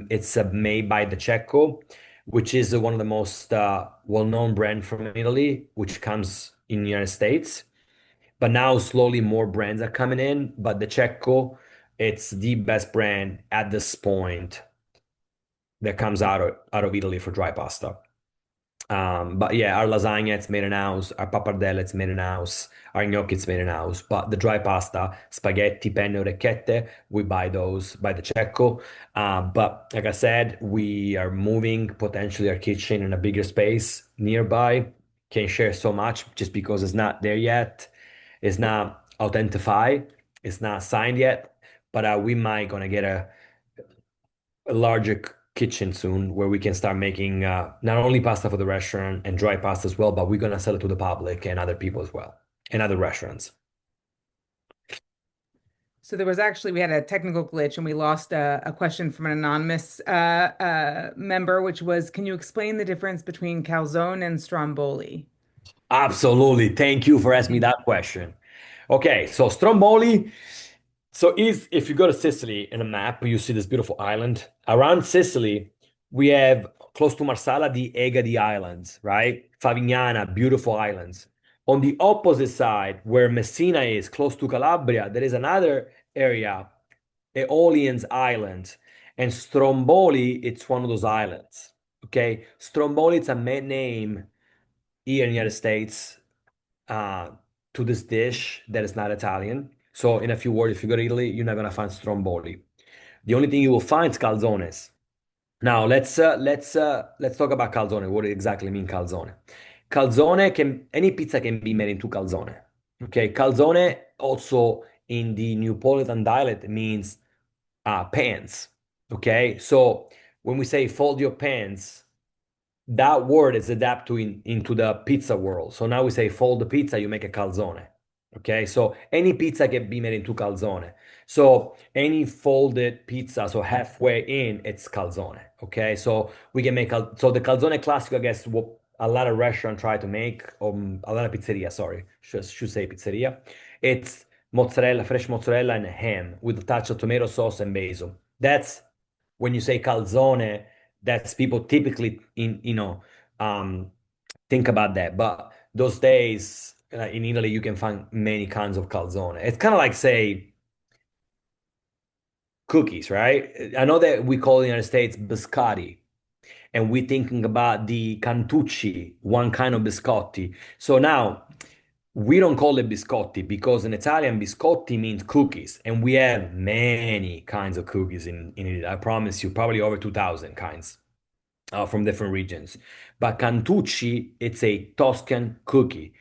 it's made by the Cecco, which is one of the most well-known brand from Italy, which comes in the United States. But now slowly more brands are coming in, but the Cecco, it's the best brand at this point that comes out of Italy for dry pasta. But yeah, our lasagna it's made in house, our pappardelle it's made in house, our gnocchi it's made in house. But the dry pasta, spaghetti, penne, orecchiette, we buy those by the Cecco. But like I said, we are moving potentially our kitchen in a bigger space nearby. Can't share so much just because it's not there yet. It's not authentified. It's not signed yet. But we might gonna get a larger kitchen soon where we can start making not only pasta for the restaurant and dry pasta as well, but we're gonna sell it to the public and other people as well, and other restaurants.
So there was actually, we had a technical glitch and we lost a question from an anonymous member, which was, can you explain the difference between calzone and stromboli?
Absolutely. Thank you for asking me that question. Okay, so Stromboli. So if you go to Sicily in a map, you see this beautiful island. Around Sicily, we have close to Marsala the Egadi Islands, right? Favignana, beautiful islands. On the opposite side, where Messina is, close to Calabria, there is another area, Aeolians Island, and Stromboli, it's one of those islands. Okay, Stromboli, it's a made name here in the United States uh, to this dish that is not Italian. So, in a few words, if you go to Italy, you're not gonna find stromboli. The only thing you will find is calzones. Now, let's talk about calzone. What does exactly mean calzone? Calzone can any pizza can be made into calzone. Okay, calzone also in the Neapolitan dialect means pants. Okay, so when we say fold your pants, that word is adapted into the pizza world. So now we say fold the pizza, you make a calzone. Okay, so any pizza can be made into calzone. So any folded pizza, so halfway in, it's calzone. Okay, so we can make so the calzone classic, I guess, what a lot of restaurants try to make, a lot of pizzeria, sorry, should say pizzeria. It's mozzarella, fresh mozzarella and ham with a touch of tomato sauce and basil. That's when you say calzone, that's people typically um, think about that. But those days in Italy, you can find many kinds of calzone. It's kind of like say cookies, right? I know that we call in the United States biscotti, and we're thinking about the cantucci, one kind of biscotti. So now we don't call it biscotti because in Italian, biscotti means cookies, and we have many kinds of cookies in Italy. I promise you, probably over 2,000 kinds from different regions. But Cantucci, it's a Toscan cookie.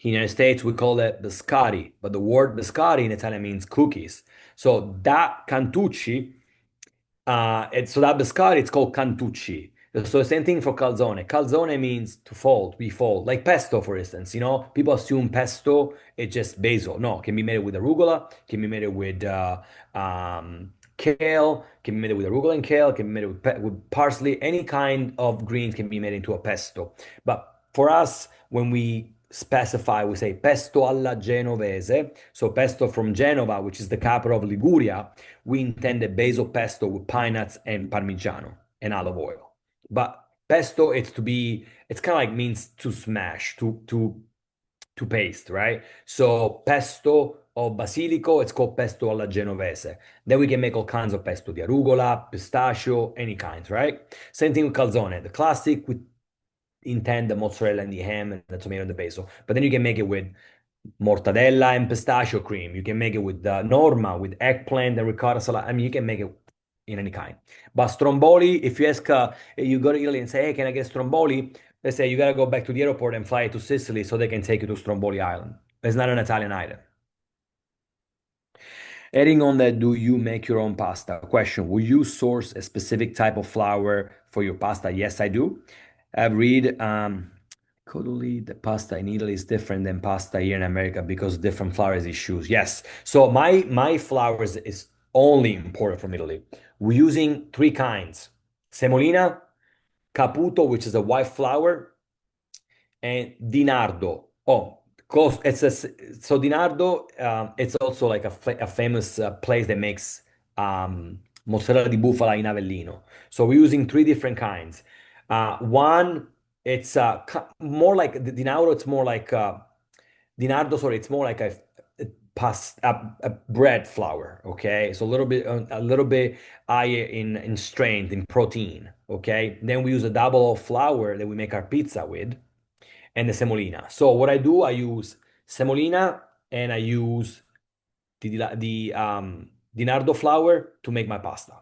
In the United States, we call it biscotti, but the word biscotti in Italian means cookies. So that Cantucci so that biscotti, it's called cantucci. So the same thing for calzone. Calzone means to fold, we fold. Like pesto, for instance. People assume pesto it's just basil. No, it can be made with arugula, can be made with kale, can be made with arugula and kale, can be made with parsley. Any kind of greens can be made into a pesto. But for us, when we specify, we say pesto alla genovese. So pesto from Genova, which is the capital of Liguria, we intended basil pesto with pine nuts and parmigiano and olive oil. But pesto, it's kind of like means to smash, to paste, right? So pesto of basilico, it's called pesto alla genovese. Then we can make all kinds of pesto, di arugula, pistachio, any kinds, right? Same thing with calzone. The classic, we intend the mozzarella and the ham and the tomato and the basil. But then you can make it with mortadella and pistachio cream. You can make it with norma, with eggplant and ricotta salad. I mean, you can make it in any kind. But stromboli, if you ask, you go to Italy and say, hey, can I get stromboli? They say you got to go back to the airport and fly to Sicily so they can take you to Stromboli Island. It's not an Italian item. Adding on that, do you make your own pasta? Question, will you source a specific type of flour for your pasta? Yes, I do. I've read Codoli, the pasta in Italy is different than pasta here in America because different flours issues. Yes. So my flours is only imported from Italy. We're using three kinds: semolina, caputo, which is a white flour, and Dinardo. Oh, close. So Dinardo. It's also like a famous place that makes mozzarella di bufala in Avellino. So we're using three different kinds. One, it's more like the Dinardo. It's more like Dinardo. Sorry, it's more like a bread flour. Okay, so a little bit higher in strength in protein. Okay, then we use a double of flour that we make our pizza with and the semolina. So what I do, I use semolina and I use the di nardo flour to make my pasta.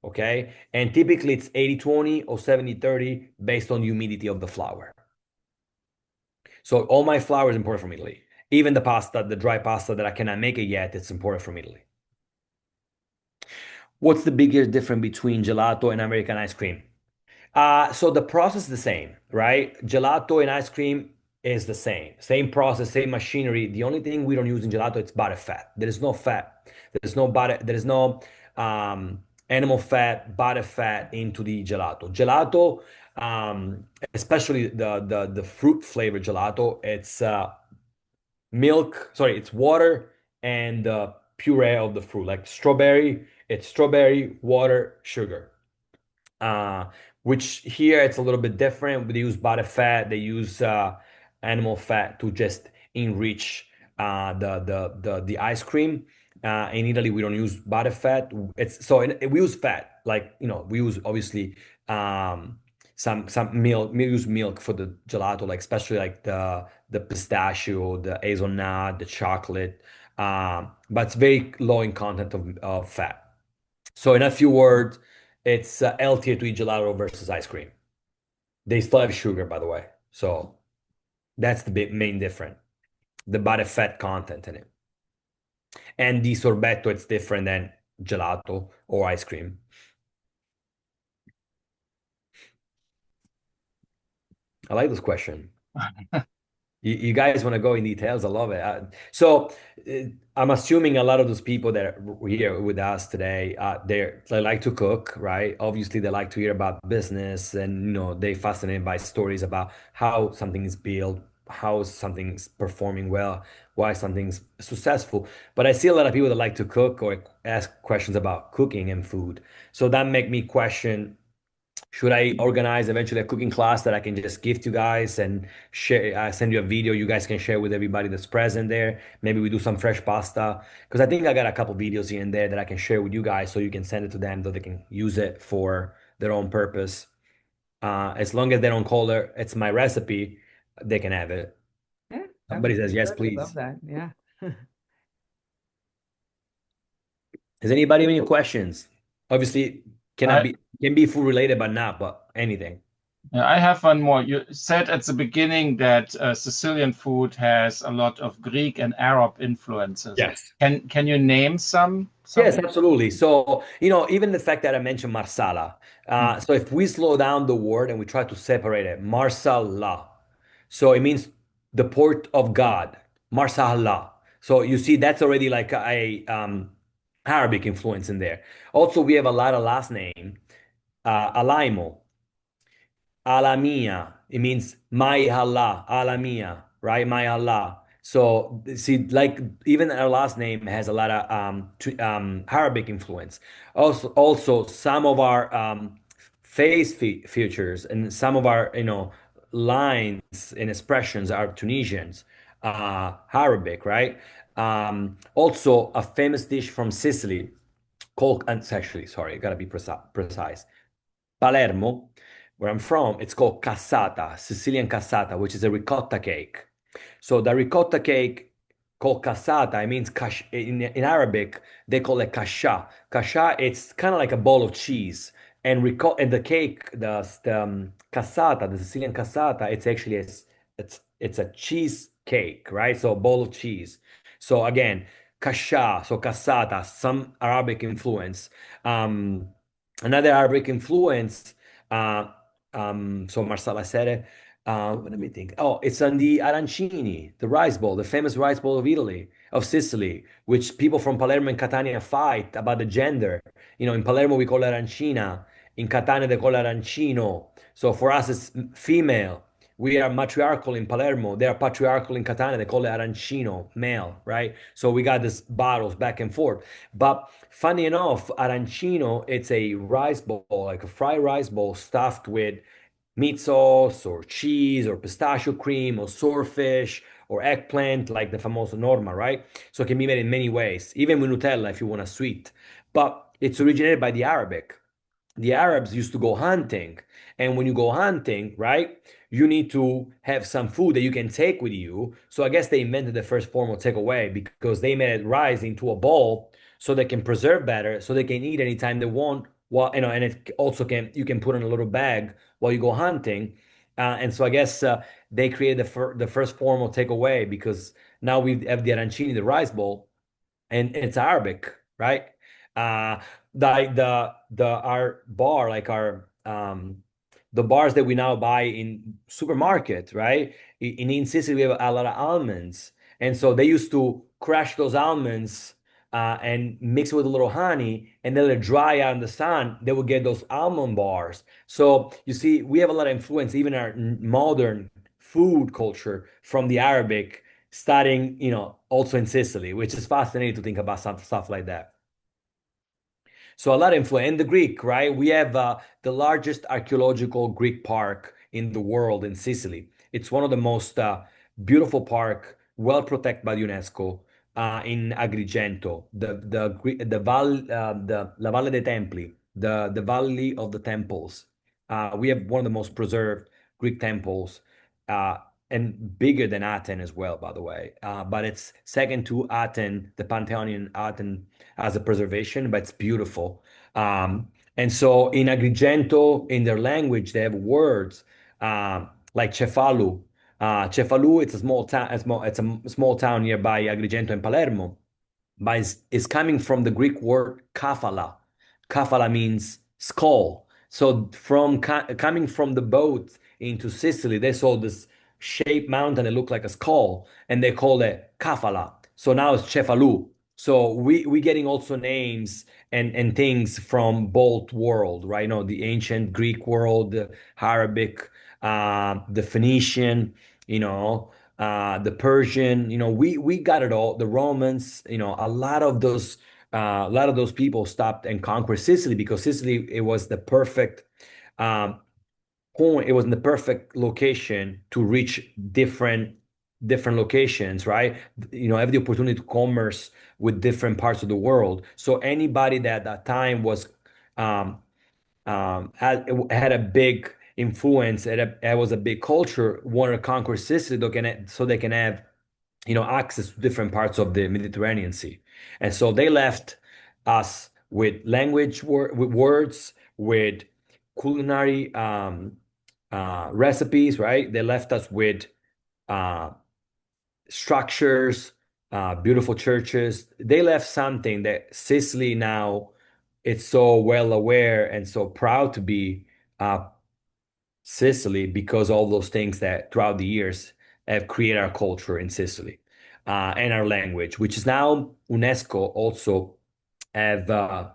Okay. And typically it's 80-20 or 70-30 based on the humidity of the flour. So all my flour is imported from Italy. Even the pasta, the dry pasta that I cannot make it yet, it's imported from Italy. What's the biggest difference between gelato and American ice cream? So the process is the same, right? Gelato and ice cream is the same process, same machinery. The only thing we don't use in gelato is butter fat. There is no fat. There is no butter. There is no animal fat, butter fat into the gelato. Gelato, especially the fruit flavored gelato, it's milk. Sorry, it's water and puree of the fruit, like strawberry. It's strawberry, water, sugar uh, which here it's a little bit different. They use butter fat, they use animal fat to just enrich the ice cream. In Italy, we don't use butter fat. It's so we use fat, like we use obviously um, some milk. We use milk for the gelato, like especially like the pistachio, the hazelnut, the chocolate. But it's very low in content of fat. So in a few words, it's healthier to eat gelato versus ice cream. They still have sugar, by the way. So that's the big main difference. The body fat content in it. And the sorbetto, it's different than gelato or ice cream. I like this question. You guys want to go in details? I love it. So I'm assuming a lot of those people that are here with us today, they like to cook, right? Obviously, they like to hear about business, and they fascinated by stories about how something is built, how something's performing well, why something's successful. But I see a lot of people that like to cook or ask questions about cooking and food. So that make me question, should I organize eventually a cooking class that I can just give to you guys and share, send you a video you guys can share with everybody that's present there? Maybe we do some fresh pasta because I think I got a couple videos here and there that I can share with you guys so you can send it to them so they can use it for their own purpose. As long as they don't call it, it's my recipe, they can have it.
Yeah, that would
Somebody
be
says yes,
good. We'd love
please.
that. Yeah.
Does anybody have any questions? Obviously, cannot
I
be can be food related, but not, but anything.
I have one more. You said at the beginning that Sicilian food has a lot of Greek and Arab influences.
Yes.
Can you name
Yes,
some?
absolutely. So, even the fact that I mentioned Marsala.
Mm.
So if we slow down the word and we try to separate it, Marsala. So it means the port of God, Marsala. So you see, that's already like a Arabic influence in there. Also, we have a lot of last name, Alaimo. Ala mia. It means my Allah, ala mia, right? My Allah. So see, like even our last name has a lot of Arabic influence. Also some of our face features and some of our lines and expressions are Tunisians, Arabic, right? Also a famous dish from Sicily called, and actually, sorry, gotta be precise. Palermo, where I'm from, it's called cassata, Sicilian cassata, which is a ricotta cake. So the ricotta cake called cassata, it means in Arabic, they call it kasha. Kasha, it's kind of like a ball of cheese. And the cake, the cassata, the Sicilian cassata, it's actually it's a cheese cake, right? So a bowl of cheese. So again, kasha, so cassata, some Arabic influence. Um, Another Arabic influence, uh, so Marsala said it. Let me think. Oh, it's on the arancini, the rice bowl, the famous rice bowl of Italy, of Sicily, which people from Palermo and Catania fight about the gender. In Palermo we call it arancina, in Catania they call it arancino. So for us it's female. We are matriarchal in Palermo. They are patriarchal in Catania. They call it arancino, male, right? So we got this battles back and forth. But funny enough, arancino, it's a rice bowl, like a fried rice bowl stuffed with meat sauce or cheese or pistachio cream or swordfish or eggplant, like the famoso norma, right? So it can be made in many ways, even with Nutella if you want a sweet. But it's originated by the Arabic. The Arabs used to go hunting. And when you go hunting, right, you need to have some food that you can take with you. So I guess they invented the first form of takeaway because they made it rise into a bowl so they can preserve better, so they can eat anytime they want. Well, and it also you can put in a little bag while you go hunting. And so I guess they created the first form of takeaway because now we have the arancini, the rice bowl, and it's Arabic, right? Uh, like the our bar, like our the bars that we now buy in supermarket, right? In Sicily, we have a lot of almonds, and so they used to crush those almonds and mix it with a little honey, and then let it dry out in the sun. They would get those almond bars. So you see, we have a lot of influence, even our modern food culture from the Arabic, starting, also in Sicily, which is fascinating to think about stuff like that. So a lot of influence. And the Greek, right? We have the largest archaeological Greek park in the world in Sicily. It's one of the most beautiful park, well protected by UNESCO in Agrigento, the La Valle dei Templi, the Valley of the Temples. We have one of the most preserved Greek temples, uh, and bigger than Athens as well, by the way. But it's second to Athens, the Pantheon in Athens as a preservation, but it's beautiful. And so in Agrigento, in their language, they have words like cefalu. Cefalu, it's a small town. It's a small town nearby Agrigento and Palermo, but it's coming from the Greek word kafala. Kafala means skull. So coming from the boat into Sicily, they saw this shaped mountain that looked like a skull, and they called it kafala. So now it's Cefalu. So we getting also names and things from both world, right? The ancient Greek world, the Arabic, the Phoenician, the Persian, we got it all. The Romans, a lot of those people stopped and conquered Sicily because Sicily, it was the perfect um, point. It was in the perfect location to reach different locations, right? Have the opportunity to commerce with different parts of the world. So anybody that at that time was um, had a big influence, was a big culture, wanted to conquer Sicily so they can have access to different parts of the Mediterranean Sea. And so they left us with with words, with culinary recipes, right? They left us with uh, structures, beautiful churches. They left something that Sicily now it's so well aware and so proud to be uh, Sicily because all those things that throughout the years have created our culture in Sicily and our language, which is now UNESCO also have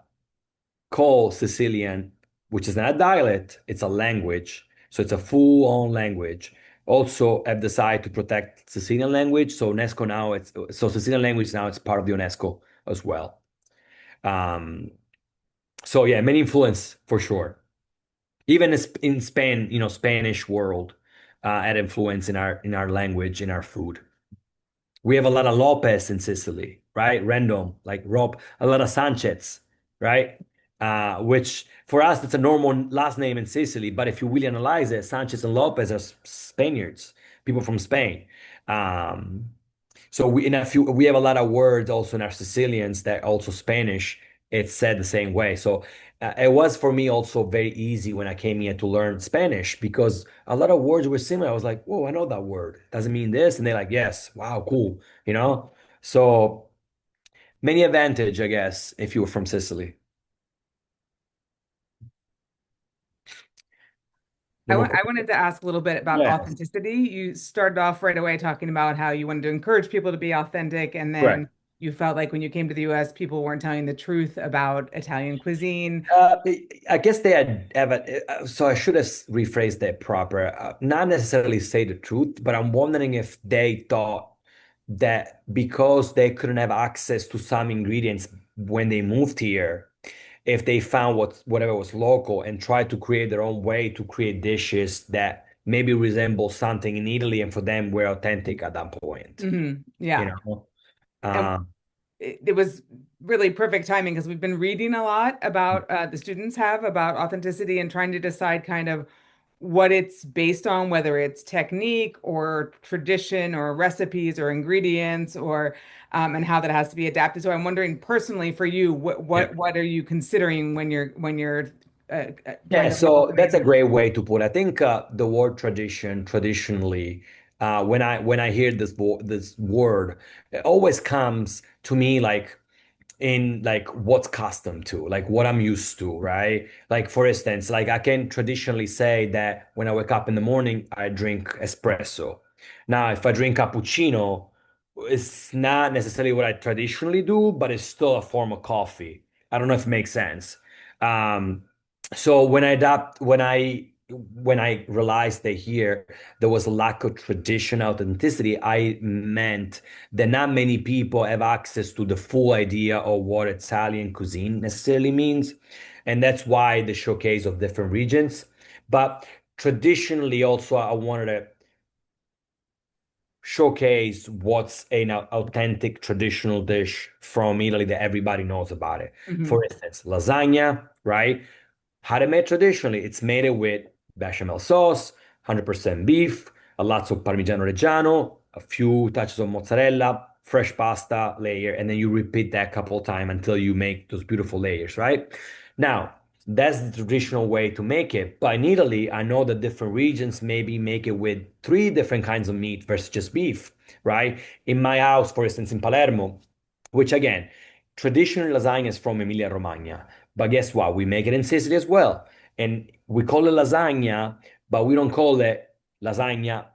called Sicilian, which is not a dialect, it's a language. So it's a full-on language. Also have decided to protect Sicilian language. So UNESCO now so Sicilian language now it's part of the UNESCO as well. Um, so yeah, many influence for sure. Even in Spain, Spanish world had influence in our language, in our food. We have a lot of Lopez in Sicily, right? Random, like Rob, a lot of Sanchez, right? Which for us, it's a normal last name in Sicily. But if you really analyze it, Sanchez and Lopez are Spaniards, people from Spain. Um, so we have a lot of words also in our Sicilians that also Spanish. It's said the same way. So it was for me also very easy when I came here to learn Spanish because a lot of words were similar. I was like, "Whoa, I know that word. Doesn't mean this," and they're like, "Yes, wow, cool." You know. So many advantage, I guess, if you were from Sicily. No more
I
questions?
wanted to ask a little bit about
Yes,
authenticity. You started off right away talking about how you wanted to encourage people to be authentic, and then
correct.
you felt like when you came to the US, people weren't telling the truth about Italian cuisine.
I guess they have so I should have rephrased that proper. Not necessarily say the truth, but I'm wondering if they thought that because they couldn't have access to some ingredients when they moved here, if they found whatever was local and tried to create their own way to create dishes that maybe resemble something in Italy and for them were authentic at that point, you
Yeah.
know?
And
Uh,
it was really perfect timing because we've been reading a lot about the students have about authenticity and trying to decide kind of what it's based on, whether it's technique or tradition or recipes or ingredients or and how that has to be adapted. So I'm wondering personally for you,
yeah.
what are you considering when you're trying
Yeah,
to label
so that's
something?
a great way to put it. I think the word traditionally, when I hear this word, it always comes to me like in like what's custom to, like what I'm used to, right? Like for instance, like I can traditionally say that when I wake up in the morning, I drink espresso. Now, if I drink cappuccino, it's not necessarily what I traditionally do, but it's still a form of coffee. I don't know if it makes sense. Um, so when I realized that here there was a lack of tradition authenticity, I meant that not many people have access to the full idea of what Italian cuisine necessarily means. And that's why the showcase of different regions. But traditionally, also, I wanted to showcase what's an authentic traditional dish from Italy that everybody knows about it.
Hmm.
For instance, lasagna, right? How to make traditionally, it's made it with bechamel sauce, 100% beef, a lots of Parmigiano Reggiano, a few touches of mozzarella, fresh pasta layer, and then you repeat that a couple of times until you make those beautiful layers, right? Now, that's the traditional way to make it. But in Italy, I know that different regions maybe make it with three different kinds of meat versus just beef, right? In my house, for instance, in Palermo, which again, traditional lasagna is from Emilia-Romagna. But guess what? We make it in Sicily as well. And we call it lasagna, but we don't call it lasagna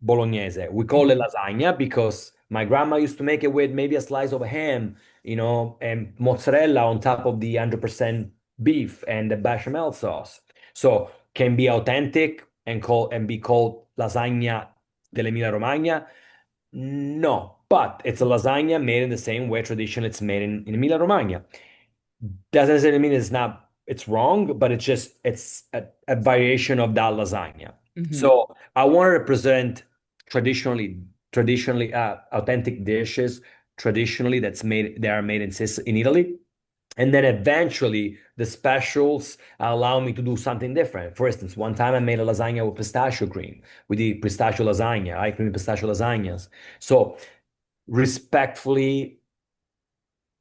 bolognese. We call it
Hmm.
lasagna because my grandma used to make it with maybe a slice of ham, and mozzarella on top of the 100% beef and the bechamel sauce. So can be authentic and be called lasagna dell'Emilia Romagna? No, but it's a lasagna made in the same way traditionally it's made in Emilia Romagna. Doesn't necessarily mean it's wrong, but it's a variation of that lasagna.
Hmm.
So I want to represent traditionally authentic dishes traditionally they are made in Italy. And then eventually the specials allow me to do something different. For instance, one time I made a lasagna with pistachio cream. We did pistachio lasagna, I cream pistachio lasagnas. So respectfully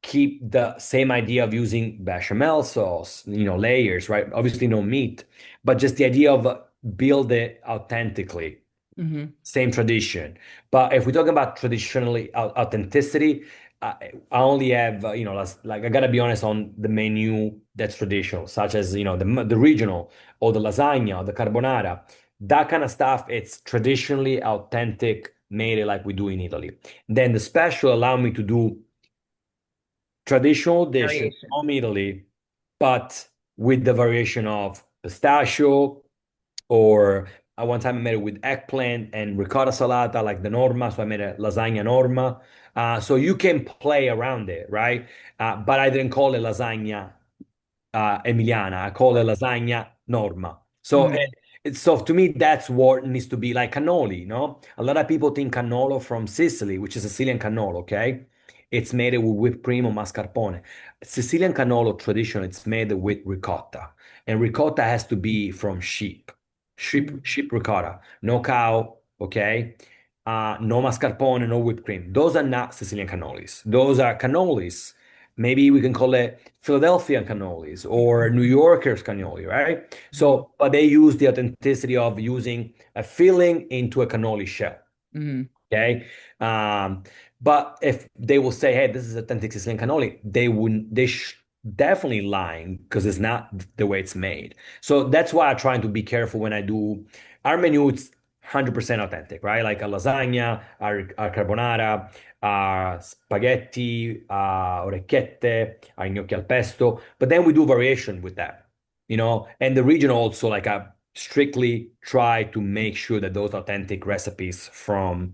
keep the same idea of using bechamel sauce, layers, right? Obviously, no meat, but just the idea of build it authentically,
Hmm.
same tradition. But if we're talking about traditionally authenticity, I only have, like I gotta be honest on the menu that's traditional, such as, the regional or the lasagna or the carbonara. That kind of stuff, it's traditionally authentic, made it like we do in Italy. Then the special allow me to do traditional dishes
Variation.
from Italy, but with the variation of pistachio, or one time I made it with eggplant and ricotta salata, like the norma. So I made a lasagna norma. So you can play around it, right? But I didn't call it lasagna Emiliana. I call it lasagna norma. So
Hmm.
so to me, that's what needs to be like cannoli, no? A lot of people think cannolo from Sicily, which is Sicilian cannolo, okay? It's made with whipped cream or mascarpone. Sicilian cannolo tradition, it's made with ricotta. And ricotta has to be from sheep.
Hmm.
Sheep ricotta. No cow, okay? No mascarpone, no whipped cream. Those are not Sicilian cannolis. Those are cannolis. Maybe we can call it Philadelphia cannolis or New Yorkers cannoli, right?
Hmm.
So, but they use the authenticity of using a filling into a cannoli shell.
Hmm.
Okay. Um, but if they will say, hey, this is authentic Sicilian cannoli, they definitely lying because it's not the way it's made. So that's why I'm trying to be careful when I do our menu. It's 100% authentic, right? Like a lasagna, our carbonara, our spaghetti, orecchiette, our gnocchi al pesto. But then we do variation with that, and the region also, like I strictly try to make sure that those authentic recipes from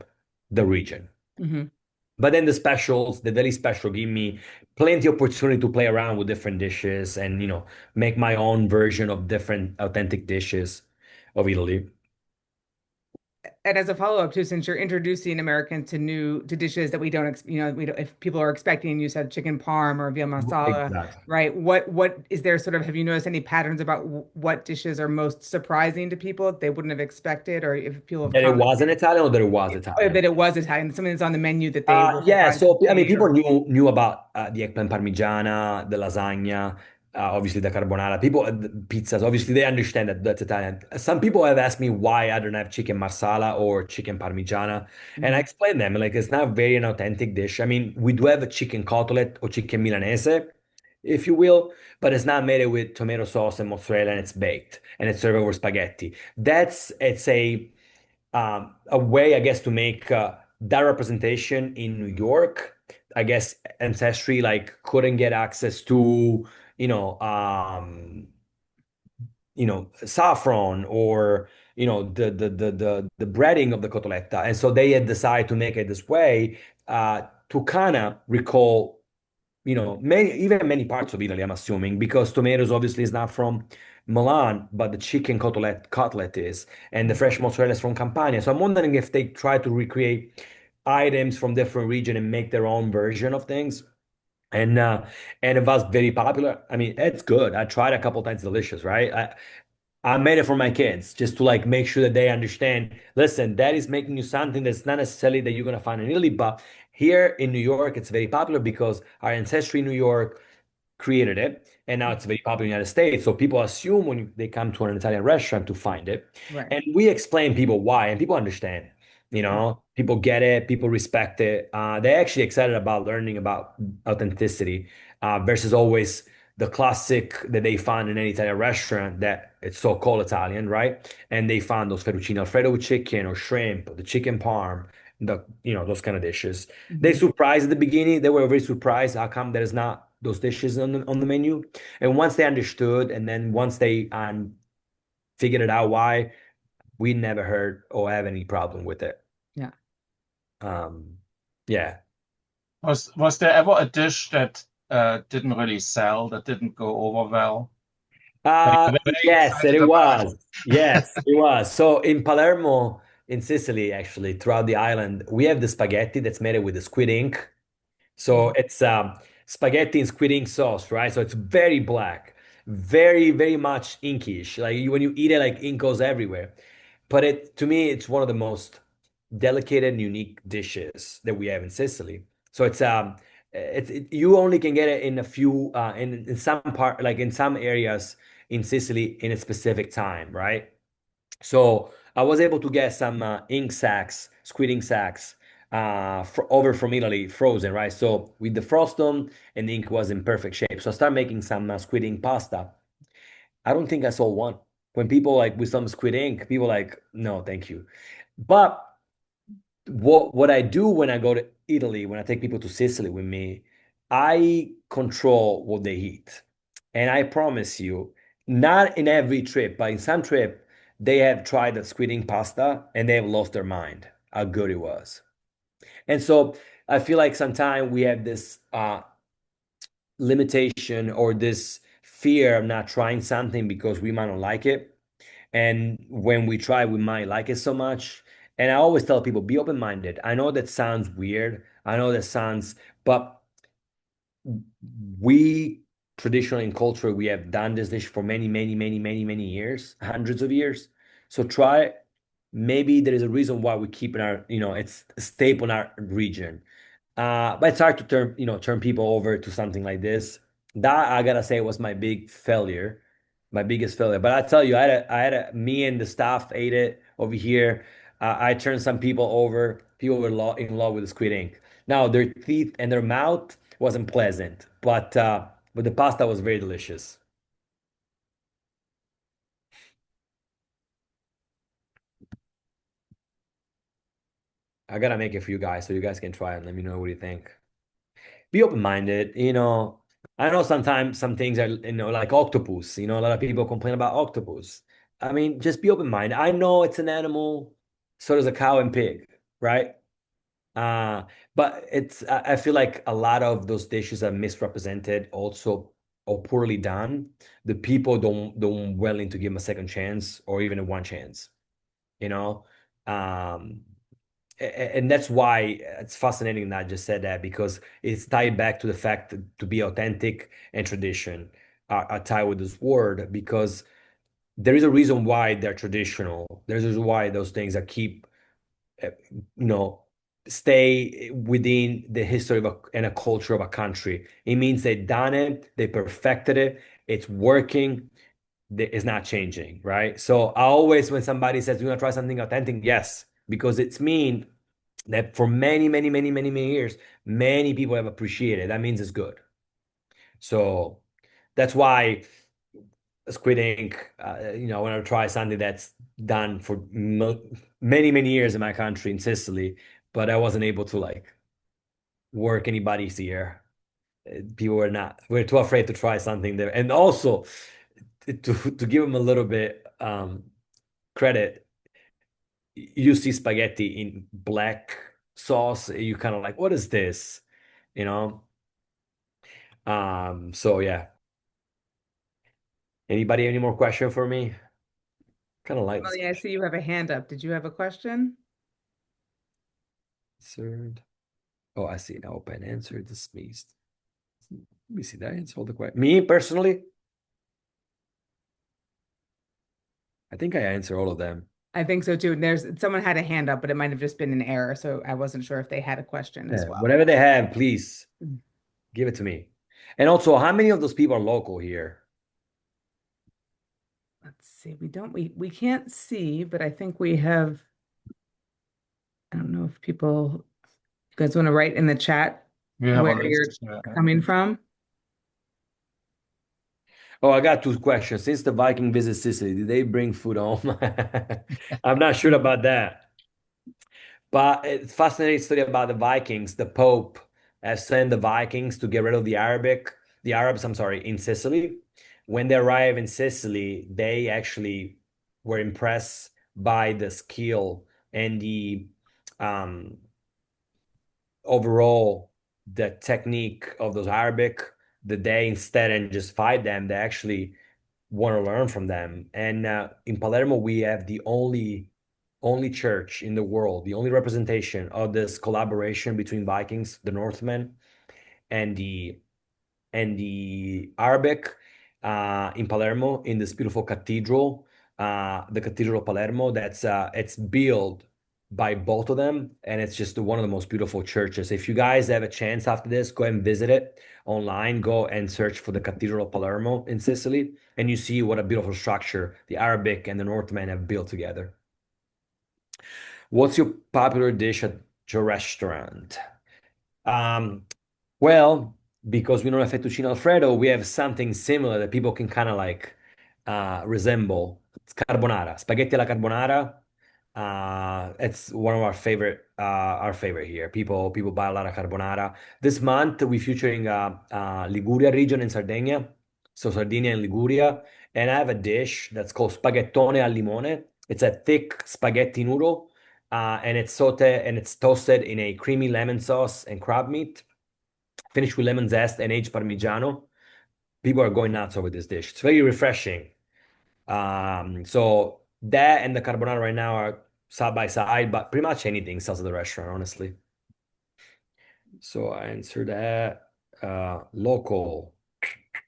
the region.
Hmm.
But then the daily special give me plenty opportunity to play around with different dishes and, make my own version of different authentic dishes of Italy.
And as a follow-up too, since you're introducing Americans to dishes that we don't, we don't, if people are expecting, you said chicken parm or veal masala,
Exactly.
right? What is there sort of, have you noticed any patterns about what dishes are most surprising to people that they wouldn't have expected, or if people have
That it wasn't
commented
Italian or that it was Italian?
that it was Italian, something that's on the menu that they were
Yeah,
surprised to
so I mean,
see,
people
or
knew about the eggplant parmigiana, the lasagna. obviously the carbonara. People, the pizzas, obviously they understand that that's Italian. Some people have asked me why I don't have chicken marsala or chicken parmigiana, and I
Mhm.
explain them like it's not very an authentic dish. I mean, we do have a chicken cutlet or chicken milanese, if you will, but it's not made with tomato sauce and mozzarella, and it's baked and it's served over spaghetti. That's it's a way, I guess, to make that representation in New York. I guess Ancestry like couldn't get access to, you know, um, saffron or the breading of the cotoletta, and so they had decided to make it this way to kind of recall many parts of Italy, I'm assuming, because tomatoes obviously is not from Milan, but the chicken cutlet is, and the fresh mozzarella is from Campania. So I'm wondering if they try to recreate items from different region and make their own version of things. And it was very popular. I mean, it's good. I tried a couple times, delicious, right? I made it for my kids just to like make sure that they understand. Listen, that is making you something that's not necessarily that you're gonna find in Italy, but here in New York, it's very popular because our ancestry in New York created it, and now it's very popular in the United States. So people assume when they come to an Italian restaurant to find it,
Right.
and we explain people why, and people understand. People get it, people respect it. They're actually excited about learning about authenticity versus always the classic that they find in any Italian restaurant that it's so-called Italian, right? And they find those fettuccine Alfredo with chicken or shrimp, the chicken parm, those kind of dishes. They
Mhm.
surprised at the beginning. They were very surprised how come there's not those dishes on the menu. And once they understood, and then once they figured it out why, we never heard or have any problem with it.
Yeah.
Um, yeah.
Was there ever a dish that didn't really sell, that didn't go over well? That you were very
Yes,
excited
it
about?
was. Yes, it was. So in Palermo, in Sicily, actually, throughout the island, we have the spaghetti that's made with the squid ink. So
Mhm.
it's spaghetti and squid ink sauce, right? So it's very black, very, very much inkish. Like when you eat it, like ink goes everywhere. But to me, it's one of the most delicate and unique dishes that we have in Sicily. So you only can get it in a few in some part like in some areas in Sicily in a specific time, right? So I was able to get some ink sacks, squid ink sacks, over from Italy, frozen, right? So we defrost them, and the ink was in perfect shape. So I started making some squid ink pasta. I don't think I saw one. When people like with some squid ink, people like, no, thank you. But what I do when I go to Italy, when I take people to Sicily with me, I control what they eat. And I promise you, not in every trip, but in some trip, they have tried the squid ink pasta and they have lost their mind how good it was. And so I feel like sometimes we have this limitation or this fear of not trying something because we might not like it. And when we try, we might like it so much. And I always tell people, be open-minded. I know that sounds weird. I know that sounds, but we traditionally in culture, we have done this dish for many, many, many, many, many years, hundreds of years. So try it. Maybe there is a reason why we keep in our, it's a staple in our region. But it's hard to turn people over to something like this. That I gotta say was my big failure, my biggest failure. But I tell you, me and the staff ate it over here. I turned some people over. People were in love with the squid ink. Now their teeth and their mouth wasn't pleasant, but the pasta was very delicious. I gotta make it for you guys so you guys can try it and let me know what you think. Be open-minded. I know sometimes some things are, like octopus. A lot of people complain about octopus. I mean, just be open-minded. I know it's an animal, so does a cow and pig, right? Uh, but I feel like a lot of those dishes are misrepresented also or poorly done. The people don't willing to give them a second chance or even a one chance, you know? Um, and that's why it's fascinating that I just said that because it's tied back to the fact to be authentic and tradition are tied with this word because there is a reason why they're traditional. There's a reason why those things are keep you know stay within the history of and a culture of a country. It means they done it, they perfected it, It's working. It's not changing, right? So I always, when somebody says, "You want to try something authentic?" Yes, because it's mean that for many, many, many, many, many years, many people have appreciated. That means it's good. So that's why Squid Ink, I want to try something that's done for many, many years in my country in Sicily, but I wasn't able to like work anybody's here. People were too afraid to try something there. And also to give them a little bit credit, you see spaghetti in black sauce, you kind of like, what is this? You know? So yeah. Anybody any more question for me? Kind of like this
Emily, I see you have a hand up. Did you have a question?
question. Oh, I see. Open answer dismissed. Let me see. Did I answer all the questions? Me personally, I think I answer all of them.
I think so too. There's someone had a hand up, but it might have just been an error, so I wasn't sure if they had a question as
Yeah,
well.
whatever they have, please
Mm.
give it to me. And also, how many of those people are local here?
Let's see. We can't see, but I think we have, I don't know if people, you guys want to write in the chat
We have a
where you're
list here.
coming from?
Oh, I got two questions. Since the Viking visit Sicily, did they bring food home? I'm not sure about that. But it's fascinating story about the Vikings. The Pope has sent the Vikings to get rid of the Arabs, I'm sorry, in Sicily. When they arrived in Sicily, they actually were impressed by the skill and the um, overall the technique of those Arabic. That they instead and just fight them, they actually want to learn from them. And in Palermo, we have the only church in the world, the only representation of this collaboration between Vikings, the Northmen, and the Arabic in Palermo in this beautiful cathedral, the Cathedral of Palermo. That's it's built by both of them, and it's just one of the most beautiful churches. If you guys have a chance after this, go and visit it online. Go and search for the Cathedral of Palermo in Sicily, and you see what a beautiful structure the Arabic and the Northmen have built together. What's your popular dish at your restaurant? Um, well, because we don't have fettuccine Alfredo, we have something similar that people can kind of like resemble. It's carbonara, spaghetti alla carbonara. It's one of our favorite here. People buy a lot of carbonara. This month we're featuring Liguria region in Sardinia, so Sardinia and Liguria, and I have a dish that's called spaghettone al limone. It's a thick spaghetti noodle, and it's toasted in a creamy lemon sauce and crab meat finished with lemon zest and aged Parmigiano. People are going nuts over this dish. It's very refreshing. So that and the carbonara right now are side by side, but pretty much anything sells at the restaurant, honestly. So I answered that. Local.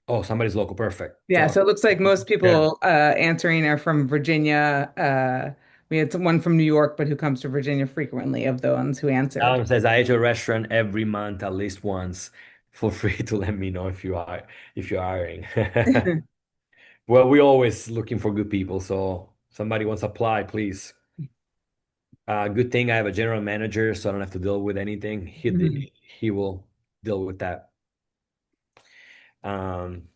Oh, somebody's local. Perfect.
Yeah,
So
so it looks like most
yeah.
people answering are from Virginia. We had someone from New York, but who comes to Virginia frequently of the ones who answered.
Alan says I ate a restaurant every month at least once. Feel free to let me know if you're hiring. Well, we're always looking for good people, so somebody wants to apply, please. Good thing I have a general manager, so I don't have to deal with anything.
Mhm.
He will deal with that. Um,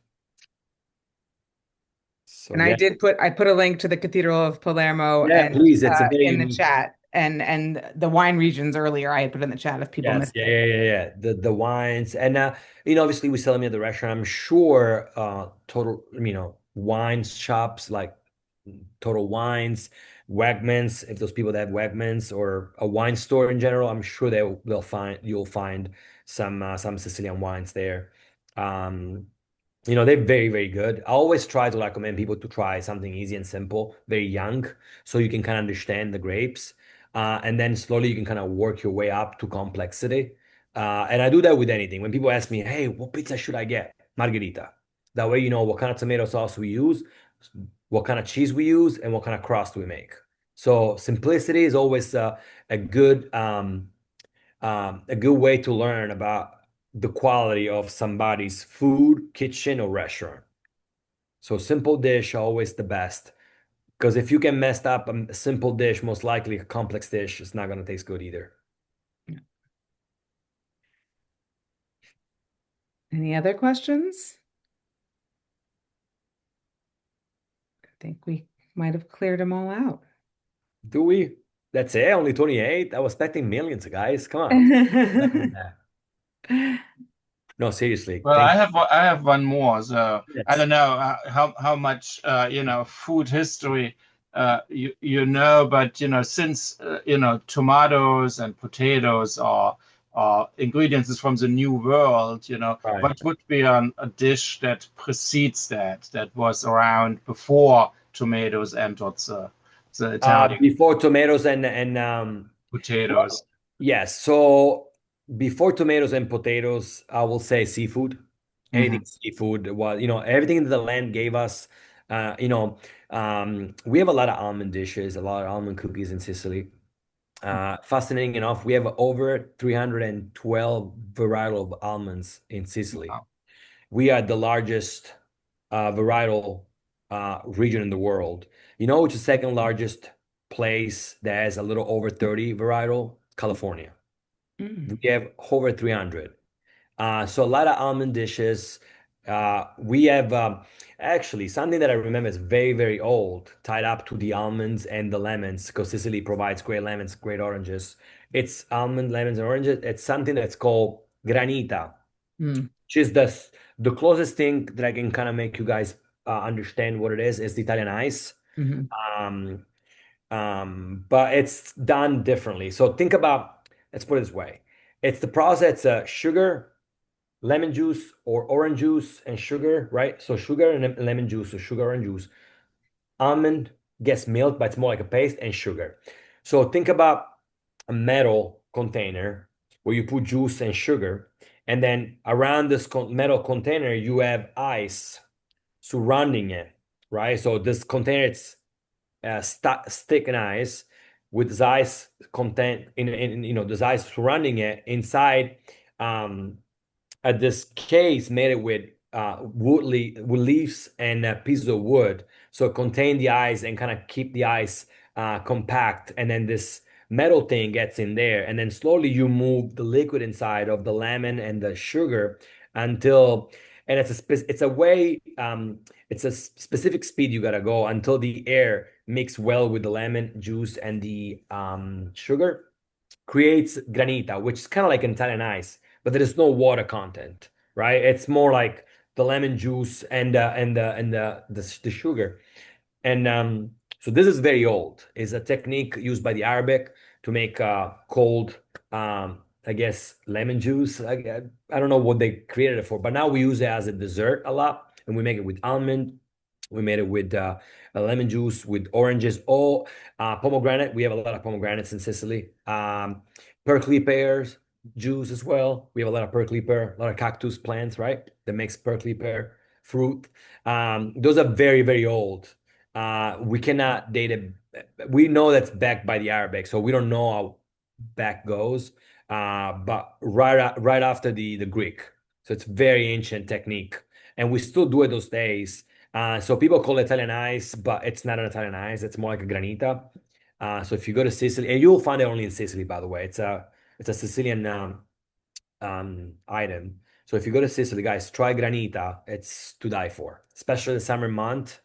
so
And
yeah,
I put a link to the Cathedral of Palermo
yeah,
and
please. It's a very
in the
unique.
chat and the wine regions earlier I had put in the chat if people
Yes,
missed
yeah,
it.
yeah, yeah, yeah. The wines and obviously we sell them at the restaurant. I'm sure total, wine shops like Total Wines, Wegmans, if those people that have Wegmans or a wine store in general, I'm sure you'll find some Sicilian wines there. Um, they're very, very good. I always try to recommend people to try something easy and simple, very young, so you can kind of understand the grapes. And then slowly you can kind of work your way up to complexity. And I do that with anything. When people ask me, hey, what pizza should I get? Margherita. That way you know what kind of tomato sauce we use, what kind of cheese we use, and what kind of crust we make. So simplicity is always a good way to learn about the quality of somebody's food, kitchen, or restaurant. So simple dish always the best. Because if you can mess up a simple dish, most likely a complex dish is not going to taste good either.
Any other questions? I think we might have cleared them all out.
Do we? That's it? Only 28? I was expecting millions, guys. Come on. Better than that. No, seriously.
Well,
Thank
I have one more. So
you.
I don't know how much food history you know, but since tomatoes and potatoes are ingredients from the New World,
Right.
what would be a dish that precedes that was around before tomatoes entered the Italian
Before tomatoes
potatoes?
yes. So before tomatoes and potatoes, I will say seafood.
Mhm.
Anything seafood was, everything that the land gave us. We have a lot of almond dishes, a lot of almond cookies in Sicily. Fascinating enough, we have over 312 varietal of almonds in Sicily.
Wow.
We are the largest varietal region in the world. You know which is the second largest place that has a little over 30 varietal? California.
Mm.
We have over 300. So a lot of almond dishes. We have actually something that I remember is very, very old, tied up to the almonds and the lemons, because Sicily provides great lemons, great oranges. It's almond, lemons, and oranges. It's something that's called granita,
Mm.
which is the closest thing that I can kind of make you guys understand what it is the Italian ice.
Mhm.
Um, but it's done differently. So think about, let's put it this way. It's the process, sugar, lemon juice or orange juice and sugar, right? So sugar and lemon juice, or sugar orange juice. Almond gets milk, but it's more like a paste and sugar. So think about a metal container where you put juice and sugar, and then around this metal container you have ice surrounding it, right? So this container it's st stick and ice with this ice content this ice surrounding it inside. Um, this case made it with wood leaves and pieces of wood, so contain the ice and kind of keep the ice compact. And then this metal thing gets in there, and then slowly you move the liquid inside of the lemon and the sugar until, and it's a way it's a specific speed you gotta go until the air mix well with the lemon juice and the sugar creates granita, which is kind of like an Italian ice, but there is no water content, right? It's more like the lemon juice and the sugar. And so this is very old. It's a technique used by the Arabic to make cold, I guess, lemon juice. I don't know what they created it for, but now we use it as a dessert a lot, and we make it with almond. We made it with a lemon juice, with oranges, all pomegranate. We have a lot of pomegranates in Sicily. Prickly pears juice as well. We have a lot of prickly pear, a lot of cactus plants, right? That makes prickly pear fruit. Those are very, very old. We cannot date it. We know that's backed by the Arabic, so we don't know how back goes. But right after the Greek, so it's very ancient technique, and we still do it those days. So people call it Italian ice, but it's not an Italian ice. It's more like a granita. So if you go to Sicily, and you'll find it only in Sicily, by the way, it's a Sicilian item. So if you go to Sicily, guys, try granita. It's to die for, especially the summer month.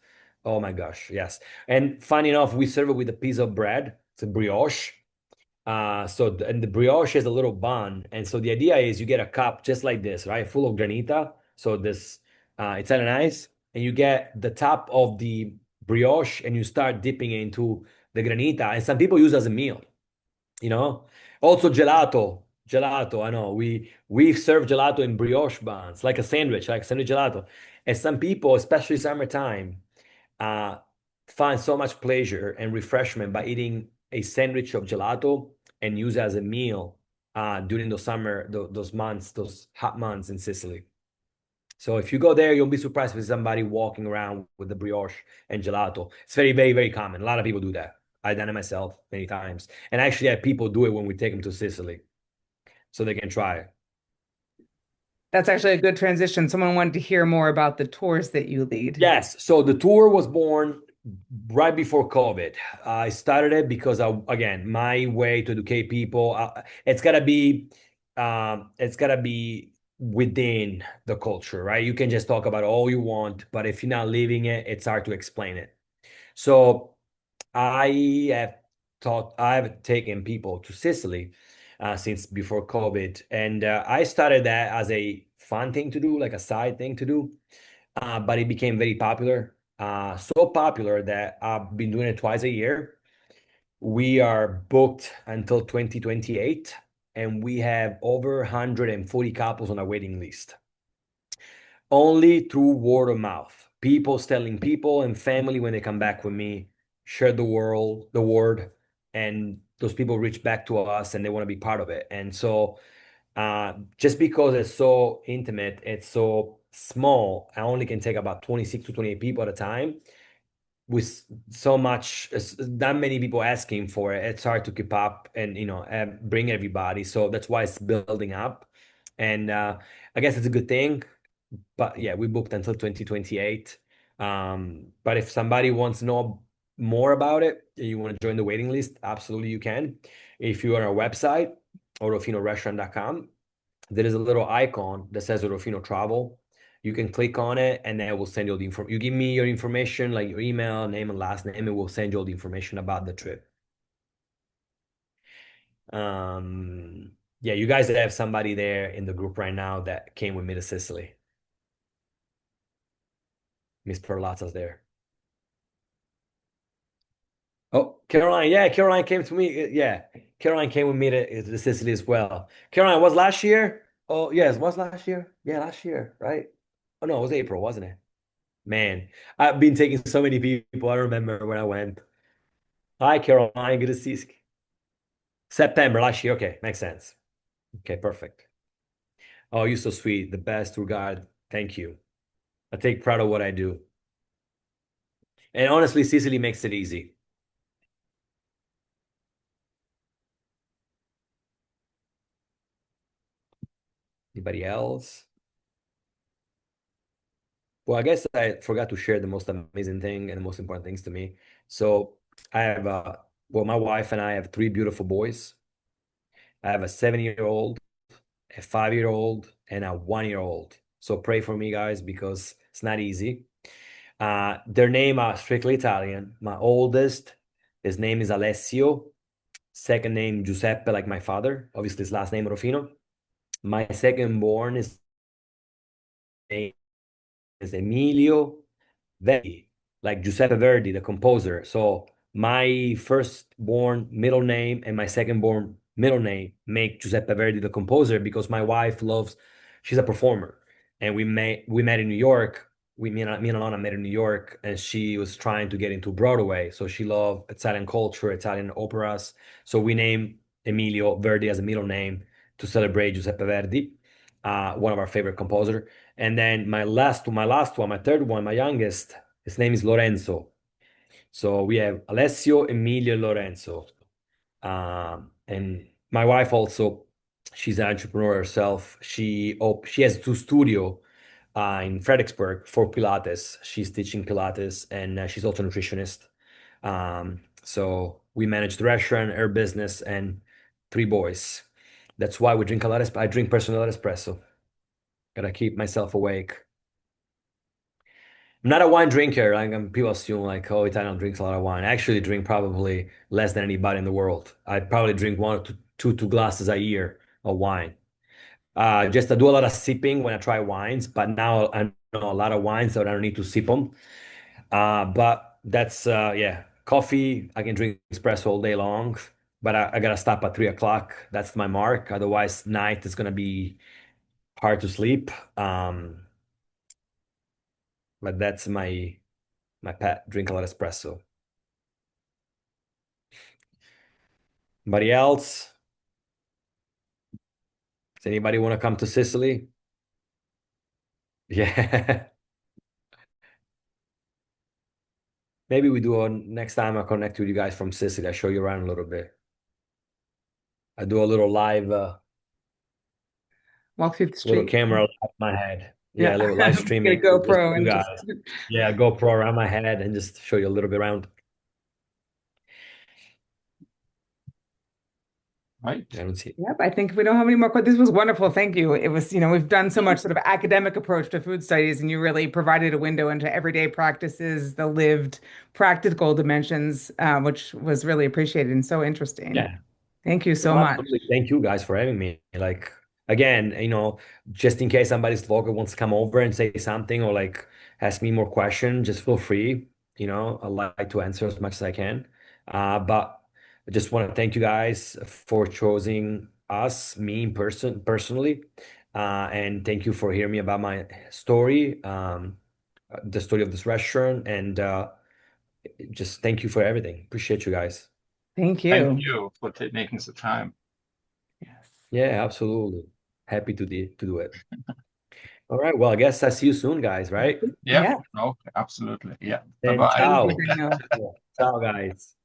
Oh my gosh, yes. And funny enough, we serve it with a piece of bread. It's a brioche. And the brioche is a little bun. And so the idea is you get a cup just like this, right? Full of granita. So this Italian ice, and you get the top of the brioche and you start dipping into the granita. And some people use it as a meal, you know? Also gelato. Gelato, I know. We serve gelato in brioche buns, like a sandwich gelato. And some people, especially summertime, uh, find so much pleasure and refreshment by eating a sandwich of gelato and use it as a meal during the summer, those months, those hot months in Sicily. So if you go there, you'll be surprised with somebody walking around with the brioche and gelato. It's very, very, very common. A lot of people do that. I've done it myself many times. And actually, I have people do it when we take them to Sicily so they can try it.
That's actually a good transition. Someone wanted to hear more about the tours that you lead.
Yes, so the tour was born right before COVID. I started it because again, my way to educate people, it's gotta be within the culture, right? You can just talk about all you want, but if you're not living it, it's hard to explain it. So I have I've taken people to Sicily since before COVID, and I started that as a fun thing to do, like a side thing to do, but it became very popular. So popular that I've been doing it twice a year. We are booked until 2028, and we have over 140 couples on our waiting list only through word of mouth. People telling people and family when they come back with me, share the word, and those people reach back to us and they want to be part of it. And so, just because it's so intimate, it's so small, I only can take about 26 to 28 people at a time. With so much, that many people asking for it, it's hard to keep up and bring everybody. So that's why it's building up, and I guess it's a good thing. But yeah, we booked until 2028. But if somebody wants to know more about it, you want to join the waiting list, absolutely you can. If you're on our website, orofinorestaurant.com, there is a little icon that says Orofino Travel. You can click on it and then it will send you the info. You give me your information, like your email, name and last name, it will send you all the information about the trip. Um, yeah, you guys have somebody there in the group right now that came with me to Sicily. Miss Perlazza's there. Oh, Caroline. Yeah, Caroline came to me. Yeah, Caroline came with me to Sicily as well. Caroline, was last year? Oh, yes, was last year? Yeah, last year, right? Oh, no, it was April, wasn't it? Man, I've been taking so many people. I don't remember when I went. Hi, Caroline. Good to see you. September last year. Okay, makes sense. Okay, perfect. Oh, you're so sweet. The best tour guide. Thank you. I take pride of what I do. And honestly, Sicily makes it easy. Anybody else? Well, I guess I forgot to share the most amazing thing and the most important things to me. So I have, well, my wife and I have three beautiful boys. I have a 7-year-old, a 5-year-old, and a 1-year-old. So pray for me, guys, because it's not easy. Their name are strictly Italian. My oldest, his name is Alessio. Second name Giuseppe, like my father. Obviously, his last name Rufino. My second born is name is Emilio Verdi, like Giuseppe Verdi, the composer. So my firstborn middle name and my secondborn middle name make Giuseppe Verdi the composer because my wife loves, she's a performer. And we met in New York. Me and Alana met in New York, and she was trying to get into Broadway. So she loved Italian culture, Italian operas. So we named Emilio Verdi as a middle name to celebrate Giuseppe Verdi, one of our favorite composers. And then my third one, my youngest, his name is Lorenzo. So we have Alessio, Emilio, Lorenzo. And my wife also, she's an entrepreneur herself. She has two studio in Fredericksburg for Pilates. She's teaching Pilates and she's also a nutritionist. So we manage the restaurant, her business, and three boys. That's why we drink a lot of, I drink personal espresso. Gotta keep myself awake. I'm not a wine drinker. Like people assume like, oh, Italian drinks a lot of wine. I actually drink probably less than anybody in the world. I probably drink one or two glasses a year of wine. Just I do a lot of sipping when I try wines, but now I know a lot of wines, so I don't need to sip them. But that's yeah, coffee. I can drink espresso all day long, but I gotta stop at 3 o'clock. That's my mark. Otherwise, night is gonna be hard to sleep. But that's my pet. Drink a lot of espresso. Anybody else? Does anybody want to come to Sicily? Yeah. Maybe we do a next time I connect with you guys from Sicily. I show you around a little bit. I do a little live.
walk through the
Little
street.
camera on my head.
Yeah.
Yeah, a little live
Get a
streaming with just
GoPro
you
and just
guys. Yeah, GoPro around my head and just show you a little bit around. I
Right.
don't see it.
Yep, I think we don't have any more questions. This was wonderful. Thank you. It was, we've done so much sort of academic approach to food studies, and you really provided a window into everyday practices, the lived practical dimensions, which was really appreciated and so interesting.
Yeah.
Thank you so
No,
much.
absolutely. Thank you guys for having me. Like again, just in case somebody's vlogger wants to come over and say something or like ask me more questions, just feel free. I like to answer as much as I can. But I just want to thank you guys for choosing us, me in personally. And thank you for hearing me about my story, the story of this restaurant, and just thank you for everything. Appreciate you guys.
Thank
Thank
you.
you for making the time.
Yes.
Yeah, absolutely. Happy to do it. All right. Well, I guess I see you soon, guys, right?
Yeah.
Yeah.
No, absolutely. Yeah.
And
Bye-bye.
Thank you,
ciao.
Daniel.
Ciao, guys.